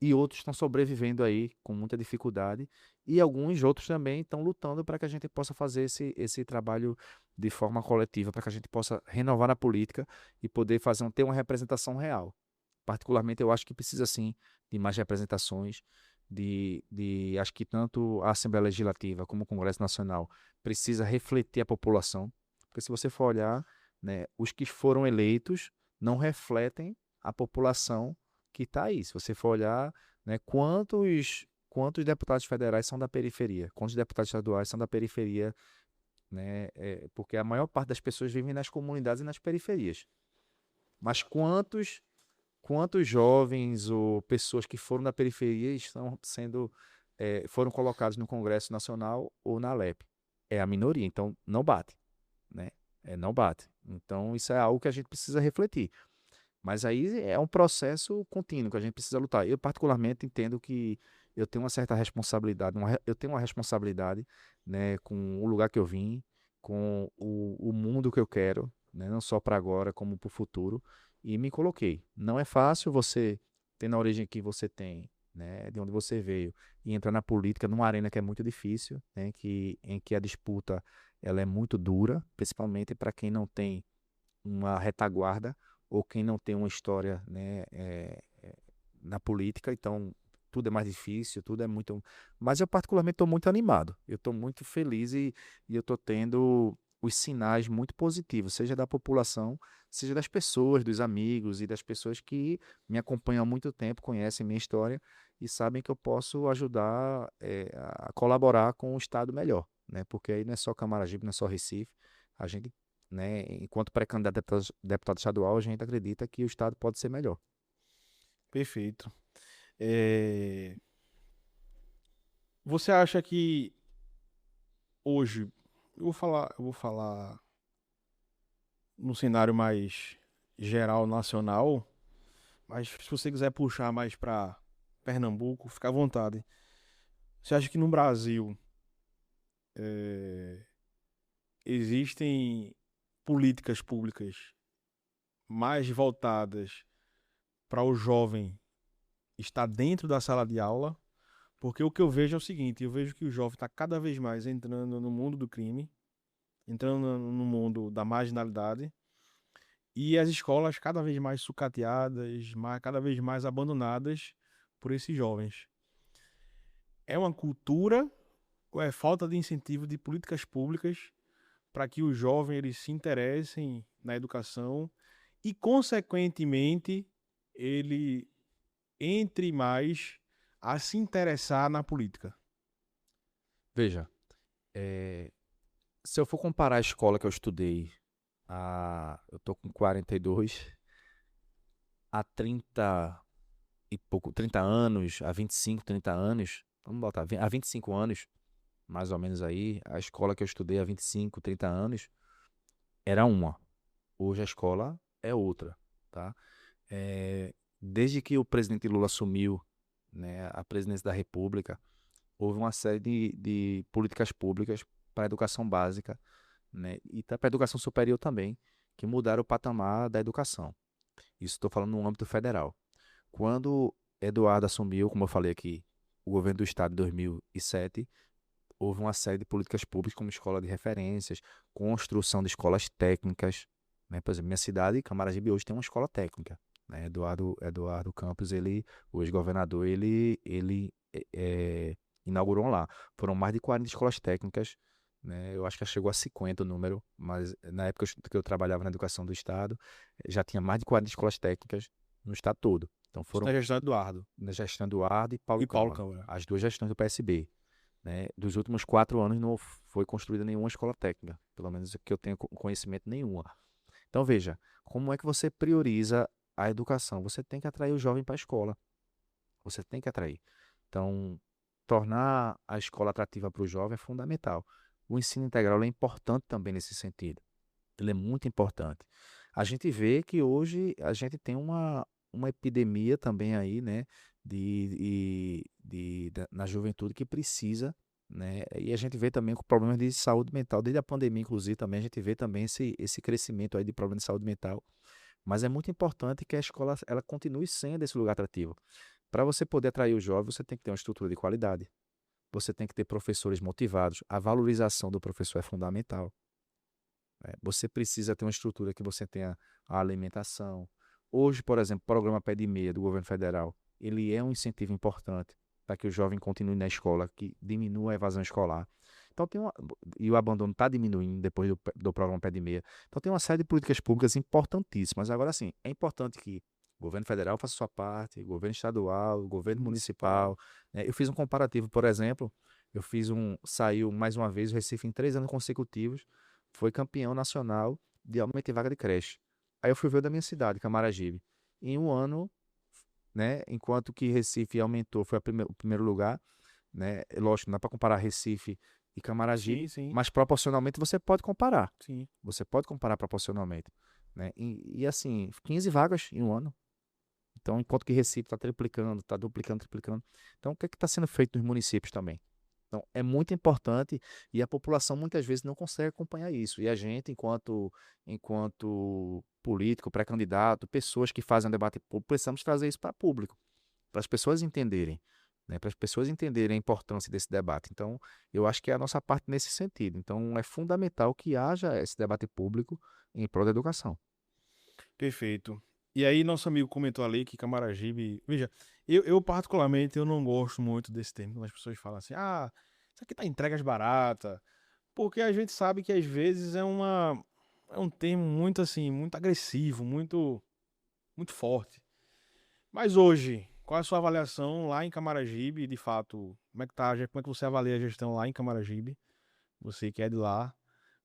e outros estão sobrevivendo aí com muita dificuldade e alguns outros também estão lutando para que a gente possa fazer esse trabalho de forma coletiva, para que a gente possa renovar a política e poder ter uma representação real. Particularmente, eu acho que precisa sim de mais representações, acho que tanto a Assembleia Legislativa como o Congresso Nacional precisa refletir a população, porque se você for olhar, né, os que foram eleitos não refletem a população que está aí. Se você for olhar, né, quantos deputados federais são da periferia, quantos deputados estaduais são da periferia, né, porque a maior parte das pessoas vivem nas comunidades e nas periferias. Mas quantos jovens ou pessoas que foram da periferia estão foram colocados no Congresso Nacional ou na Alep? É a minoria, então não bate, né? Não bate. Então isso é algo que a gente precisa refletir. Mas aí é um processo contínuo que a gente precisa lutar. Eu particularmente entendo que eu tenho uma certa responsabilidade, eu tenho uma responsabilidade, né, com o lugar que eu vim, com o mundo que eu quero, né, não só para agora, como para o futuro, e me coloquei. Não é fácil você ter na origem que você tem, né, de onde você veio, e entrar na política numa arena que é muito difícil, né, em que a disputa ela é muito dura, principalmente para quem não tem uma retaguarda ou quem não tem uma história, né, na política, então tudo é mais difícil, tudo é muito. Mas eu particularmente estou muito animado, eu estou muito feliz e eu estou tendo os sinais muito positivos, seja da população, seja das pessoas, dos amigos e das pessoas que me acompanham há muito tempo, conhecem minha história e sabem que eu posso ajudar a colaborar com um estado melhor, né? Porque aí não é só Camaragibe, não é só Recife, a gente, né, enquanto pré-candidato a deputado estadual, a gente acredita que o estado pode ser melhor. Perfeito. É, Você acha que hoje, eu vou falar no cenário mais geral, nacional, mas se você quiser puxar mais para Pernambuco, fica à vontade. Você acha que no Brasil é, existem políticas públicas mais voltadas para o jovem estar dentro da sala de aula? Porque o que eu vejo é o seguinte, eu vejo que o jovem está cada vez mais entrando no mundo do crime, entrando no mundo da marginalidade, e as escolas cada vez mais sucateadas, cada vez mais abandonadas por esses jovens. É uma cultura ou é falta de incentivo de políticas públicas para que o jovem ele se interessem na educação e, consequentemente, ele entre mais a se interessar na política? Veja, se eu for comparar a escola que eu estudei, eu tô com 42, há 30 e pouco, 30 anos, há 25, 30 anos, vamos botar, há 25 anos, mais ou menos aí, a escola que eu estudei há 25, 30 anos era uma. Hoje a escola é outra, tá? Desde que o presidente Lula assumiu, né, a presidência da República, houve uma série de políticas públicas para a educação básica, né, e para a educação superior também, que mudaram o patamar da educação. Isso estou falando no âmbito federal. Quando Eduardo assumiu, como eu falei aqui, o governo do estado em 2007, houve uma série de políticas públicas como escola de referências, construção de escolas técnicas, né? Por exemplo, minha cidade, Camaragibe, hoje tem uma escola técnica, né? Eduardo Campos, o ex-governador, ele inaugurou lá. Foram mais de 40 escolas técnicas, né? Eu acho que já chegou a 50 o número, mas na época que eu trabalhava na educação do estado, já tinha mais de 40 escolas técnicas no estado todo. Então Isso foram na gestão do Eduardo na gestão do Ardo e Paulo e Paulo Câmara, Câmara. as duas gestões do PSB, né? Dos últimos 4 anos não foi construída nenhuma escola técnica, pelo menos que eu tenho conhecimento nenhuma. Então veja, como é que você prioriza a educação? Você tem que atrair o jovem para a escola. Você tem que atrair. Então, tornar a escola atrativa para o jovem é fundamental. O ensino integral é importante também nesse sentido. Ele é muito importante. A gente vê que hoje a gente tem uma epidemia também aí, né, na juventude que precisa, né, e a gente vê também com problemas de saúde mental, desde a pandemia, inclusive, também a gente vê também esse crescimento aí de problemas de saúde mental. Mas é muito importante que a escola ela continue sendo esse lugar atrativo. Para você poder atrair o jovem, você tem que ter uma estrutura de qualidade. Você tem que ter professores motivados. A valorização do professor é fundamental, né? Você precisa ter uma estrutura que você tenha a alimentação. Hoje, por exemplo, o programa Pé de Meia do governo federal, ele é um incentivo importante para que o jovem continue na escola, que diminua a evasão escolar. Então, e o abandono está diminuindo depois do programa Pé de Meia. Então, tem uma série de políticas públicas importantíssimas. Agora, sim, é importante que o governo federal faça sua parte, o governo estadual, o governo municipal, né? Eu fiz um comparativo, por exemplo, saiu mais uma vez o Recife em 3 anos consecutivos, foi campeão nacional de aumento de vaga de creche. Aí eu fui ver o da minha cidade, Camaragibe. Em um ano, né, enquanto que Recife aumentou, foi o primeiro lugar, né? Lógico, não dá para comparar Recife e Sim, Camaragibe, sim, mas proporcionalmente você pode comparar. sim. Você pode comparar proporcionalmente, né? E assim, 15 vagas em um ano. Então, enquanto que Recife está triplicando, está duplicando, triplicando. Então, o que está sendo feito nos municípios também? Então, é muito importante e a população muitas vezes não consegue acompanhar isso. E a gente, enquanto político, pré-candidato, pessoas que fazem um debate público, precisamos trazer isso para público, para as pessoas entenderem, né? Para as pessoas entenderem a importância desse debate. Então, eu acho que é a nossa parte nesse sentido. Então, é fundamental que haja esse debate público em prol da educação. Perfeito. E aí, nosso amigo comentou ali que Camaragibe. Veja, eu particularmente eu não gosto muito desse termo, quando as pessoas falam assim, ah, isso aqui tá entregas baratas. Porque a gente sabe que às vezes é um termo muito assim, muito agressivo, muito forte. Mas hoje, qual é a sua avaliação lá em Camaragibe, de fato? Como é que tá, como é que você avalia a gestão lá em Camaragibe? Você que é de lá,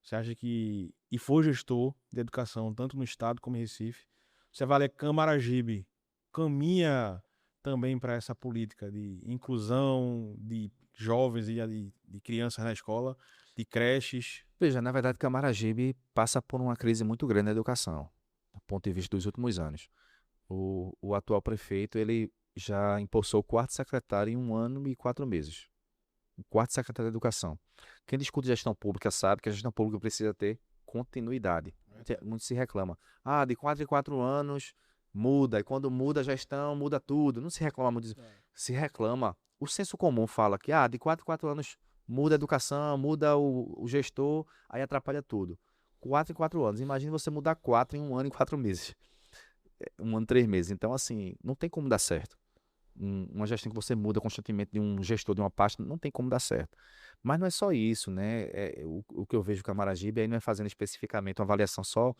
você acha que, e for gestor de educação, tanto no estado como em Recife, você avalia que Camaragibe caminha também para essa política de inclusão de jovens e de crianças na escola, de creches? Veja, na verdade, Camaragibe passa por uma crise muito grande na educação, do ponto de vista dos últimos anos. O atual prefeito, ele já impulsou o quarto secretário em 1 ano e 4 meses. O quarto secretário de Educação. Quem discute gestão pública sabe que a gestão pública precisa ter continuidade. Muito se reclama. Ah, de 4 em 4 anos muda, e quando muda a gestão, muda tudo. Não se reclama muito disso. Se reclama. O senso comum fala que de 4 em 4 anos muda a educação, muda o gestor, aí atrapalha tudo. 4 em 4 anos. Imagine você mudar 4 em 1 ano e 4 meses. 1 ano e 3 meses. Então, assim, não tem como dar certo. Uma gestão que você muda constantemente de um gestor de uma pasta, não tem como dar certo. Mas não é só isso, né? O que eu vejo com a Maragibe aí não é fazendo especificamente uma avaliação só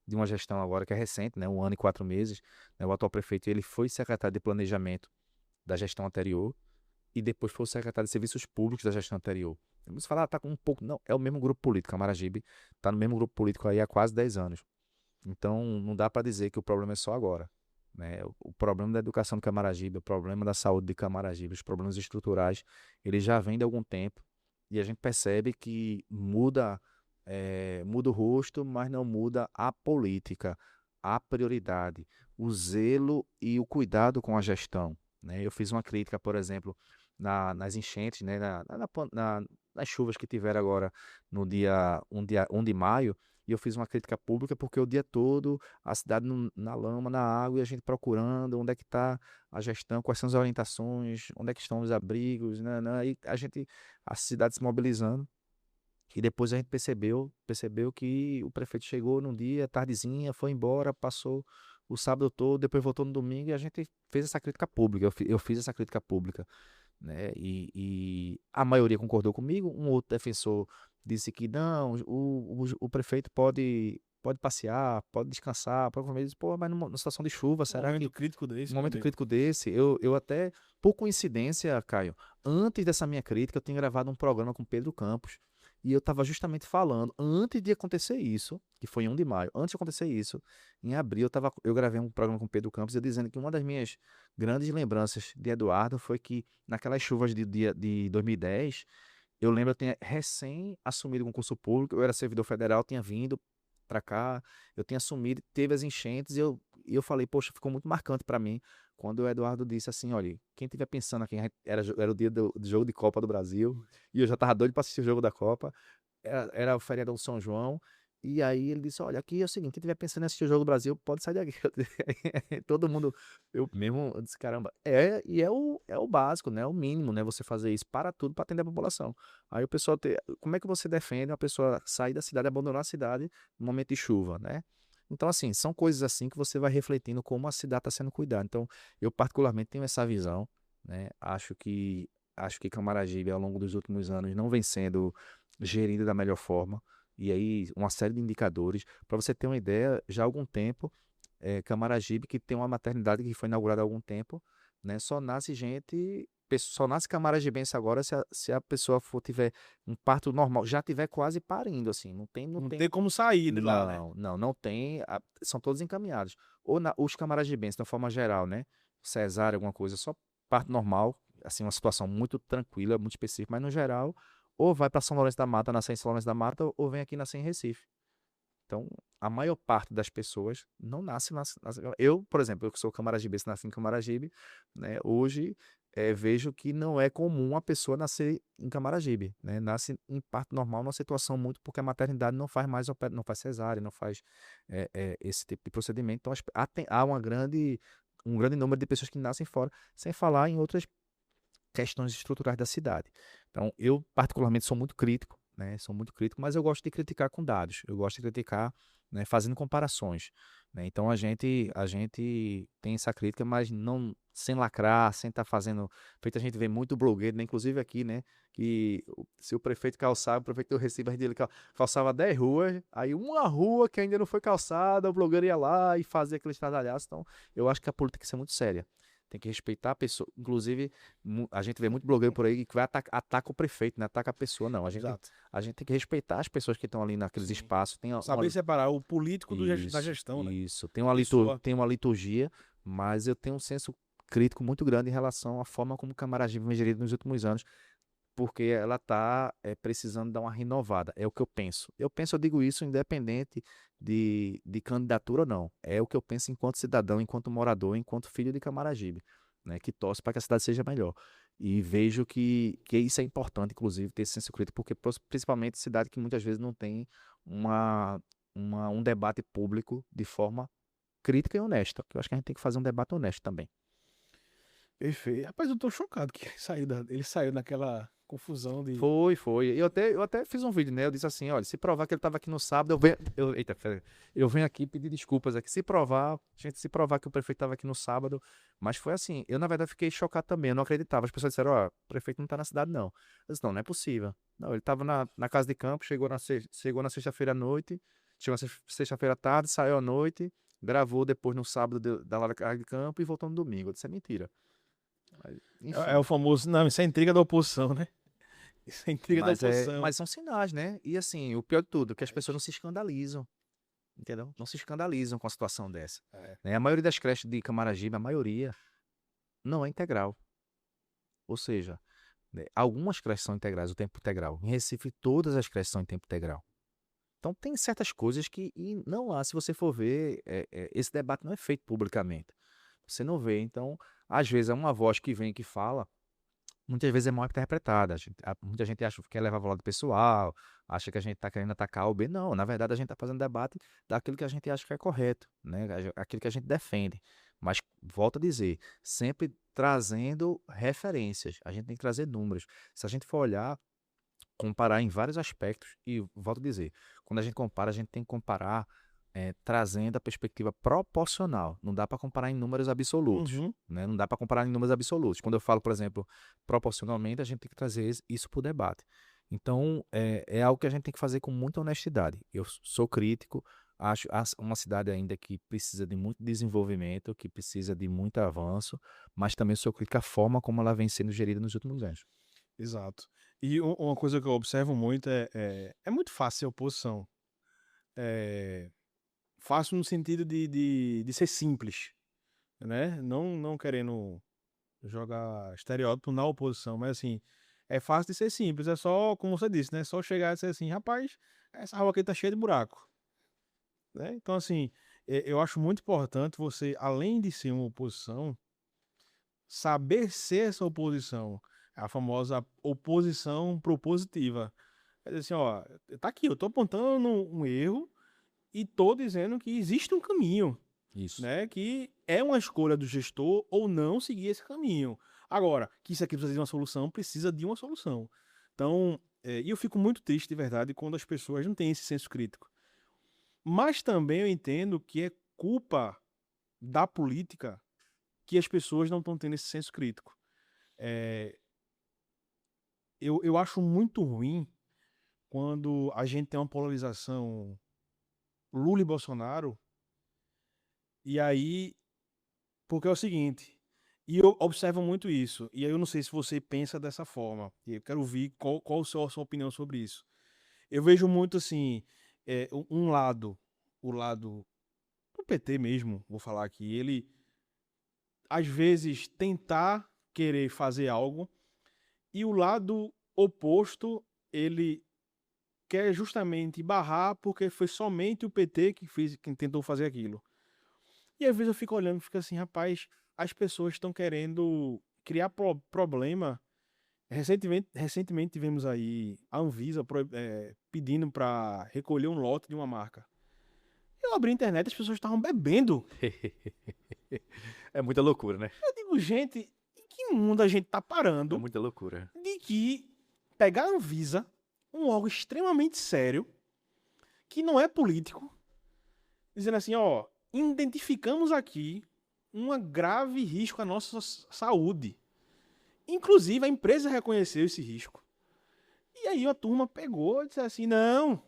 de uma gestão agora que é recente, né? 1 ano e 4 meses, né? O atual prefeito ele foi secretário de planejamento da gestão anterior e depois foi o secretário de serviços públicos da gestão anterior. Você fala, tá com um pouco. Não, é o mesmo grupo político. A Maragibe está no mesmo grupo político aí há quase 10 anos. Então, não dá para dizer que o problema é só agora, né? O problema da educação de Camaragibe, o problema da saúde de Camaragibe, os problemas estruturais, ele já vem de algum tempo e a gente percebe que muda o rosto, mas não muda a política, a prioridade, o zelo e o cuidado com a gestão, né? Eu fiz uma crítica, por exemplo, nas enchentes, né? Nas chuvas que tiveram agora no dia 1 de maio, e eu fiz uma crítica pública porque o dia todo a cidade na lama, na água, e a gente procurando onde é que está a gestão, quais são as orientações, onde é que estão os abrigos, né? E a cidade se mobilizando. E depois a gente percebeu que o prefeito chegou num dia, tardezinha, foi embora, passou o sábado todo, depois voltou no domingo e a gente fez essa crítica pública. Eu fiz essa crítica pública, né? E a maioria concordou comigo, um outro defensor disse que não, o prefeito pode passear, pode descansar, pode comer. Eu disse, pô, mas numa situação de chuva, Um será que momento crítico desse, um meu momento amigo. crítico desse, eu até, por coincidência, Caio, antes dessa minha crítica, eu tinha gravado um programa com Pedro Campos, e eu estava justamente falando, antes de acontecer isso, que foi em 1 de maio, antes de acontecer isso, em abril, eu gravei um programa com Pedro Campos, eu dizendo que uma das minhas grandes lembranças de Eduardo foi que, naquelas chuvas de 2010, eu lembro, eu tinha recém assumido o concurso público, eu era servidor federal, tinha vindo para cá, eu tinha assumido, teve as enchentes e eu falei, poxa, ficou muito marcante para mim quando o Eduardo disse assim, olha, quem estiver pensando aqui, era o dia do jogo de Copa do Brasil, e eu já tava doido para assistir o jogo da Copa, era o feriadão do São João, e aí ele disse, olha, aqui é o seguinte, quem estiver pensando em assistir o jogo do Brasil, pode sair daqui. Todo mundo, eu mesmo, eu disse, caramba, é o básico, né, o mínimo, né, você fazer isso para tudo, para atender a população. Aí o pessoal, como é que você defende uma pessoa sair da cidade, abandonar a cidade no momento de chuva, né? Então, assim, são coisas assim que você vai refletindo como a cidade está sendo cuidada. Então, eu particularmente tenho essa visão, né? Acho que Camaragibe, ao longo dos últimos anos, não vem sendo gerida da melhor forma. E aí, uma série de indicadores. Para você ter uma ideia, já há algum tempo, Camaragibe, que tem uma maternidade que foi inaugurada há algum tempo, né? Só nasce camaragibense agora se a pessoa tiver um parto normal, já tiver quase parindo, assim, não Não tem, tem como sair de lá, né? não tem, são todos encaminhados. Ou os camaragibenses, de uma forma geral, né? Cesárea, alguma coisa, só parto normal, assim, uma situação muito tranquila, muito específica, mas no geral, ou vai para São Lourenço da Mata, nascer em São Lourenço da Mata, ou vem aqui nascer em Recife. Então, a maior parte das pessoas não nasce. Eu, por exemplo, eu que sou camaragibense, nasci em Camaragibe, né? Hoje vejo que não é comum a pessoa nascer em Camaragibe, né? Nasce em parto normal, numa situação muito porque a maternidade não faz mais, não faz cesárea, não faz esse tipo de procedimento. Então, há um grande número de pessoas que nascem fora, sem falar em outras questões estruturais da cidade. Então, eu particularmente sou muito crítico, né? Sou muito crítico, mas eu gosto de criticar com dados. Eu gosto de criticar, né, fazendo comparações, né? Então a gente tem essa crítica, mas não sem lacrar, sem estar fazendo. Feito a gente vê muito blogueiro, né? Inclusive aqui, né? Que se o prefeito calçava, o prefeito do Recife, a gente ele calçava 10 ruas, aí uma rua que ainda não foi calçada, o blogueiro ia lá e fazia aquele estardalhaço. Então, eu acho que a política tem que ser muito séria. Tem que respeitar a pessoa. Inclusive, a gente vê muito blogueiro por aí que vai ataca o prefeito, não ataca a pessoa, não. Exato. A gente tem que respeitar as pessoas que estão ali naqueles Sim. espaços. Saber separar o político da Isso, gestão, né? isso. Pessoa. Tem uma liturgia, mas eu tenho um senso crítico muito grande em relação à forma como o Camaragibe vem gerido nos últimos anos, porque ela está precisando dar uma renovada. É o que eu penso. Eu digo isso independente de candidatura ou não. É o que eu penso enquanto cidadão, enquanto morador, enquanto filho de Camaragibe, né, que torce para que a cidade seja melhor. E vejo que isso é importante, inclusive, ter esse senso crítico, porque principalmente cidade que muitas vezes não tem uma, um debate público de forma crítica e honesta. Que eu acho que a gente tem que fazer um debate honesto também. Perfeito. Rapaz, eu tô chocado que ele saiu naquela confusão de. Foi. Eu até fiz um vídeo, né? Eu disse assim, olha, se provar que ele estava aqui no sábado, eita, eu venho aqui pedir desculpas aqui. Se provar que o prefeito estava aqui no sábado, mas foi assim, eu na verdade fiquei chocado também, eu não acreditava. As pessoas disseram, ó, o prefeito não está na cidade, não. Eu disse, não é possível. Não, ele estava na casa de campo, chegou na sexta-feira à noite, chegou na sexta-feira à tarde, saiu à noite, gravou depois no sábado da lá da casa de campo e voltou no domingo. Eu disse, é mentira. Mas, É o enfim. famoso. Não, isso é intriga da oposição, né? Isso é intriga da oposição. Mas são sinais, né? E assim, o pior de tudo, é que as pessoas não se escandalizam, entendeu? Não se escandalizam com a situação dessa. É. Né? A maioria das creches de Camaragibe, a maioria, não é integral. Ou seja, né, algumas creches são integrais, o tempo integral. Em Recife, todas as creches são em tempo integral. Então, tem certas coisas que e não há, se você for ver, esse debate não é feito publicamente. Você não vê. Então, às vezes, é uma voz que vem que fala. Muitas vezes é mal interpretada. Muita gente acha que quer levar para o lado pessoal, acha que a gente está querendo atacar o B. Não, na verdade a gente está fazendo debate daquilo que a gente acha que é correto, né? Aquilo que a gente defende. Mas, volto a dizer, sempre trazendo referências. A gente tem que trazer números. Se a gente for olhar, comparar em vários aspectos, e volto a dizer, quando a gente compara, a gente tem que comparar trazendo a perspectiva proporcional. Não dá para comparar em números absolutos. Uhum. Né? Não dá para comparar em números absolutos. Quando eu falo, por exemplo, proporcionalmente, a gente tem que trazer isso para o debate. Então, é algo que a gente tem que fazer com muita honestidade. Eu sou crítico, acho uma cidade ainda que precisa de muito desenvolvimento, que precisa de muito avanço, mas também sou crítico à forma como ela vem sendo gerida nos últimos anos. Exato. E uma coisa que eu observo muito é muito fácil ser oposição. É, fácil no sentido de ser simples, né? Não querendo jogar estereótipo na oposição, mas assim, é fácil de ser simples, é só, como você disse, né? Só chegar e dizer assim, rapaz, essa rua aqui tá cheia de buraco, né? Então, assim, eu acho muito importante você, além de ser uma oposição, saber ser essa oposição, a famosa oposição propositiva. É dizer assim, ó, tá aqui, eu tô apontando um erro e tô dizendo que existe um caminho, Isso. né? Que é uma escolha do gestor ou não seguir esse caminho. Agora, que isso aqui precisa de uma solução, precisa de uma solução. Então, e eu fico muito triste, de verdade, quando as pessoas não têm esse senso crítico. Mas também eu entendo que é culpa da política que as pessoas não estão tendo esse senso crítico. É, eu acho muito ruim quando a gente tem uma polarização Lula e Bolsonaro, e aí, porque é o seguinte, e eu observo muito isso, e aí eu não sei se você pensa dessa forma, e eu quero ouvir qual a sua opinião sobre isso. Eu vejo muito assim, um lado, o lado do PT mesmo, vou falar aqui, ele às vezes tentar querer fazer algo, e o lado oposto, ele quer justamente barrar porque foi somente o PT que fez, quem tentou fazer aquilo. E às vezes eu fico olhando e fico assim, rapaz, as pessoas estão querendo criar problema. Recentemente tivemos aí a Anvisa pedindo para recolher um lote de uma marca. Eu abri a internet, as pessoas estavam bebendo. É muita loucura, né? Eu digo, gente, em que mundo a gente tá É parando muita loucura. de que pegar a Anvisa, um órgão extremamente sério, que não é político, dizendo assim, ó, identificamos aqui um grave risco à nossa saúde. Inclusive, a empresa reconheceu esse risco. E aí a turma pegou e disse assim, não,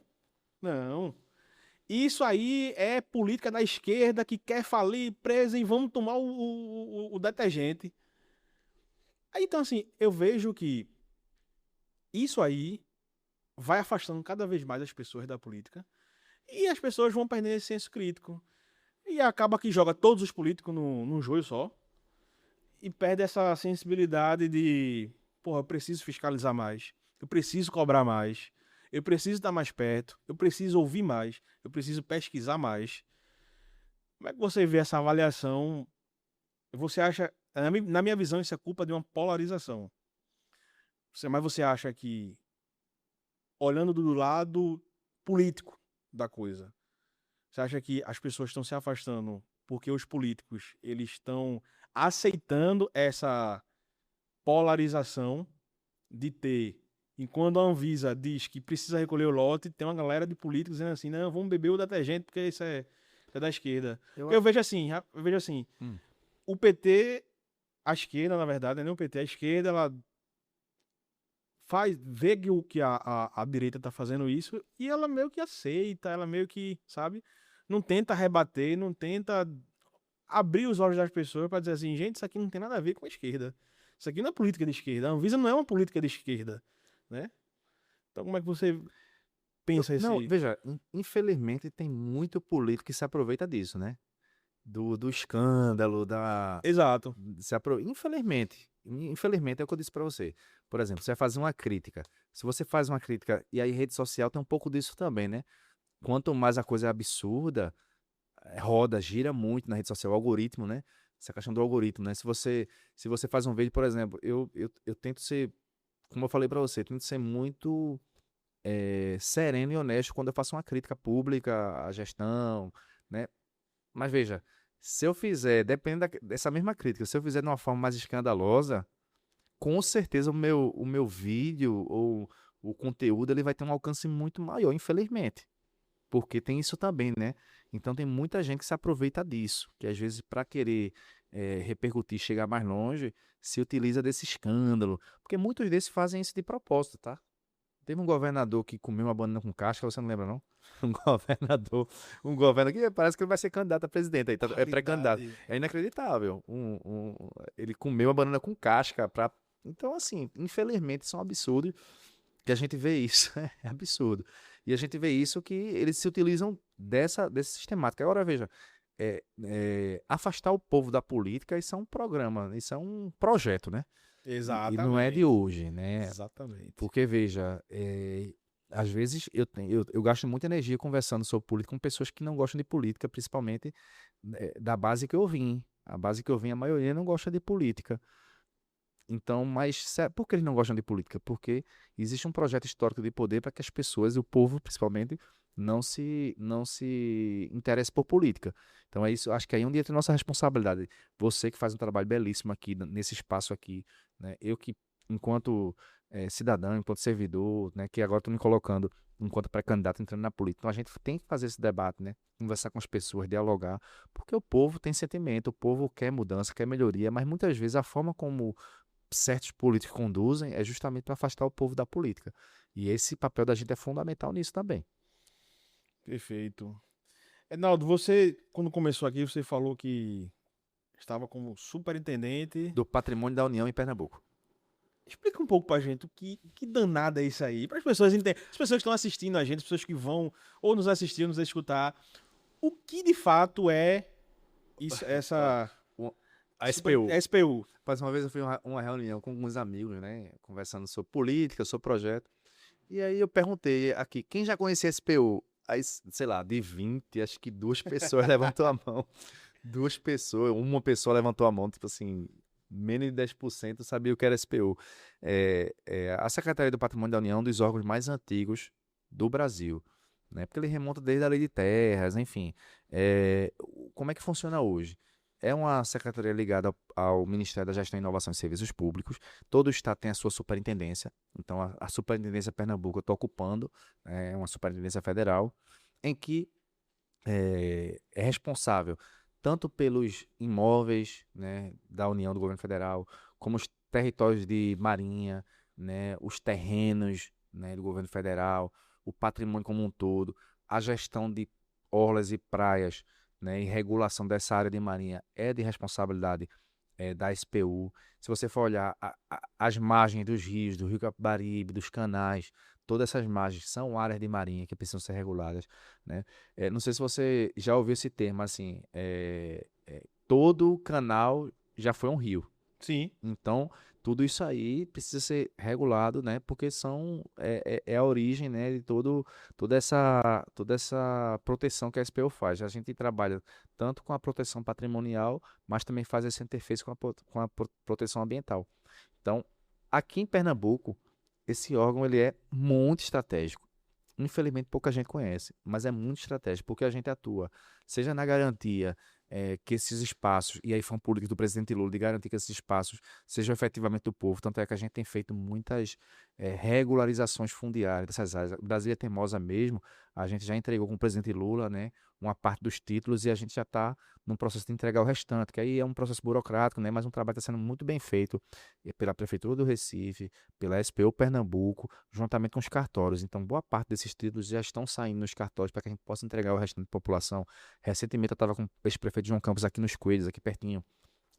isso aí é política da esquerda que quer falir presa e vamos tomar o detergente. Aí, então, assim, eu vejo que isso aí vai afastando cada vez mais as pessoas da política e as pessoas vão perdendo esse senso crítico. E acaba que joga todos os políticos num joio só e perde essa sensibilidade de, porra, eu preciso fiscalizar mais, eu preciso cobrar mais, eu preciso estar mais perto, eu preciso ouvir mais, eu preciso pesquisar mais. Como é que você vê essa avaliação? Você acha, na minha visão, isso é culpa de uma polarização. Mas você acha que, olhando do lado político da coisa, você acha que as pessoas estão se afastando porque os políticos eles estão aceitando essa polarização de ter, enquanto a Anvisa diz que precisa recolher o lote, tem uma galera de políticos dizendo assim, não, vamos beber o detergente porque isso é da esquerda. Eu, Porque eu vejo assim, hum, o PT, a esquerda, na verdade, não é nem o PT, a esquerda, ela vê que a direita tá fazendo isso e ela meio que aceita, ela meio que, sabe, não tenta rebater, não tenta abrir os olhos das pessoas para dizer assim, gente, isso aqui não tem nada a ver com a esquerda. Isso aqui não é política de esquerda. A Anvisa não é uma política de esquerda, né? Então como é que você pensa não, esse... veja, infelizmente tem muito político que se aproveita disso, né? Do escândalo, Exato. Infelizmente é o que eu disse pra você. Por exemplo, você vai fazer uma crítica. Se você faz uma crítica, e aí rede social tem um pouco disso também, né? Quanto mais a coisa é absurda, roda, gira muito na rede social, o algoritmo, né? Essa questão do algoritmo, né? Se você faz um vídeo, por exemplo, eu tento ser, como eu falei pra você, eu tento ser muito sereno e honesto quando eu faço uma crítica pública à gestão, né? Mas veja, se eu fizer, depende dessa mesma crítica, se eu fizer de uma forma mais escandalosa, com certeza o meu vídeo ou o conteúdo ele vai ter um alcance muito maior, infelizmente. Porque tem isso também, né? Então tem muita gente que se aproveita disso, que às vezes para querer repercutir, chegar mais longe, se utiliza desse escândalo. Porque muitos desses fazem isso de propósito, tá? Teve um governador que comeu uma banana com casca, você não lembra, não? Um governador, um governador que parece que ele vai ser candidato a presidente, aí é pré-candidato. Qualidade. É inacreditável. Ele comeu uma banana com casca pra... Então, assim, infelizmente, isso é um absurdo que a gente vê isso. É absurdo. E a gente vê isso que eles se utilizam desse sistemática. Agora, veja, afastar o povo da política, isso é um programa, isso é um projeto, né? E não é de Exatamente. hoje, né? Exatamente. Porque, veja, às vezes eu gasto muita energia conversando sobre política com pessoas que não gostam de política, principalmente da base que eu vim. A base que eu vim, a maioria não gosta de política. Então, mas por que eles não gostam de política? Porque existe um projeto histórico de poder para que as pessoas, e o povo principalmente, não se interesse por política. Então é isso, acho que aí é onde entra a nossa responsabilidade. Você que faz um trabalho belíssimo aqui, nesse espaço aqui, né? Eu que, enquanto cidadão, enquanto servidor, né, que agora estou me colocando enquanto pré-candidato entrando na política. Então a gente tem que fazer esse debate, né? Conversar com as pessoas, dialogar, porque o povo tem sentimento, o povo quer mudança, quer melhoria, mas muitas vezes a forma como certos políticos conduzem é justamente para afastar o povo da política. E esse papel da gente é fundamental nisso também. Perfeito. Reinaldo, você, quando começou aqui, você falou que estava como superintendente. Do patrimônio da União em Pernambuco. Explica um pouco pra gente que danada é isso aí. Para as pessoas entenderem, as pessoas que estão assistindo a gente, as pessoas que vão ou nos assistir ou nos escutar, o que de fato é isso, Ó, essa a SPU. SPU? Mais uma vez eu fui uma reunião com alguns amigos, né? Conversando sobre política, sobre projeto. E aí eu perguntei aqui, quem já conhecia a SPU? Aí, sei lá, de 20, acho que duas pessoas levantou a mão. Duas pessoas, uma pessoa levantou a mão, tipo assim, menos de 10% sabia o que era SPU. A Secretaria do Patrimônio da União é um dos órgãos mais antigos do Brasil, né? Porque ele remonta desde a Lei de Terras, enfim. Como é que funciona hoje? É uma secretaria ligada ao Ministério da Gestão, Inovação e Serviços Públicos. Todo estado tem a sua superintendência. Então, a Superintendência Pernambuco eu estou ocupando, é uma superintendência federal, em que é responsável tanto pelos imóveis, né, da União do Governo Federal, como os territórios de marinha, né, os terrenos, né, do Governo Federal, o patrimônio como um todo, a gestão de orlas e praias, né, e regulação dessa área de marinha é de responsabilidade da SPU. Se você for olhar as margens dos rios, do Rio Capibaribe, dos canais, todas essas margens são áreas de marinha que precisam ser reguladas, né? Não sei se você já ouviu esse termo, assim, todo canal já foi um rio. Sim. Então, tudo isso aí precisa ser regulado, né? Porque é a origem, né, de toda essa proteção que a SPU faz. A gente trabalha tanto com a proteção patrimonial, mas também faz essa interface com a proteção ambiental. Então, aqui em Pernambuco, esse órgão ele é muito estratégico. Infelizmente, pouca gente conhece, mas é muito estratégico, porque a gente atua, seja na garantia que esses espaços, e aí foi um político do presidente Lula, de garantir que esses espaços sejam efetivamente do povo, tanto é que a gente tem feito muitas regularizações fundiárias dessas áreas. Brasília Teimosa mesmo, a gente já entregou com o presidente Lula, né, uma parte dos títulos, e a gente já está no processo de entregar o restante, que aí é um processo burocrático, né, mas um trabalho está sendo muito bem feito pela Prefeitura do Recife, pela SPU Pernambuco, juntamente com os cartórios. Então, boa parte desses títulos já estão saindo nos cartórios para que a gente possa entregar o restante da população. Recentemente eu estava com o ex-prefeito João Campos aqui nos Coelhos, aqui pertinho,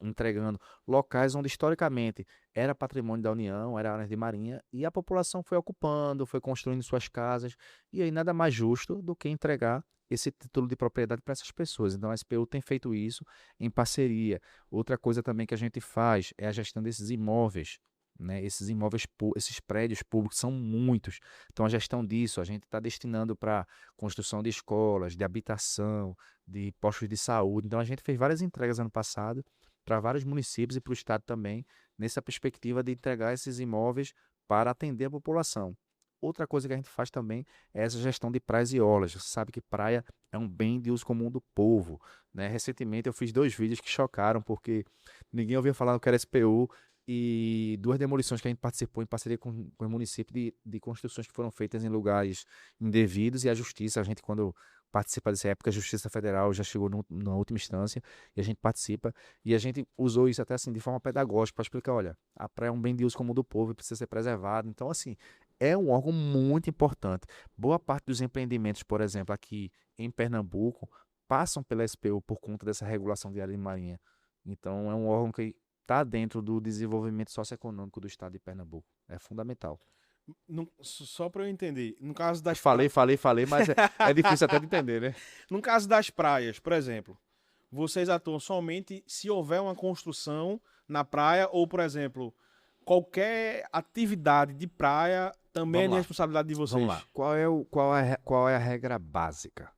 entregando locais onde historicamente era patrimônio da União, era área de marinha, e a população foi ocupando, foi construindo suas casas, e aí nada mais justo do que entregar esse título de propriedade para essas pessoas. Então a SPU tem feito isso em parceria. Outra coisa também que a gente faz é a gestão desses imóveis, né? Esses imóveis, esses prédios públicos são muitos. Então a gestão disso a gente está destinando para construção de escolas, de habitação, de postos de saúde. Então a gente fez várias entregas ano passado para vários municípios e para o estado também, nessa perspectiva de entregar esses imóveis para atender a população. Outra coisa que a gente faz também é essa gestão de praias e orlas. Você sabe que praia é um bem de uso comum do povo, né? Recentemente eu fiz 2 vídeos que chocaram porque ninguém ouvia falar do que era SPU e 2 demolições que a gente participou em parceria com o município de construções que foram feitas em lugares indevidos, e a justiça, a gente quando participa dessa época, a Justiça Federal já chegou na última instância e a gente participa, e a gente usou isso até assim de forma pedagógica para explicar, olha, a praia é um bem de uso comum do povo e precisa ser preservado. Então assim, é um órgão muito importante. Boa parte dos empreendimentos, por exemplo, aqui em Pernambuco, passam pela SPU por conta dessa regulação de área de marinha. Então, é um órgão que está dentro do desenvolvimento socioeconômico do estado de Pernambuco. É fundamental. Só para eu entender, no caso das Falei, mas é difícil até de entender, né? no caso das praias, por exemplo, vocês atuam somente se houver uma construção na praia ou, por exemplo, qualquer atividade de praia também é Vamos de lá. responsabilidade de vocês. Vamos lá. Qual é a regra básica?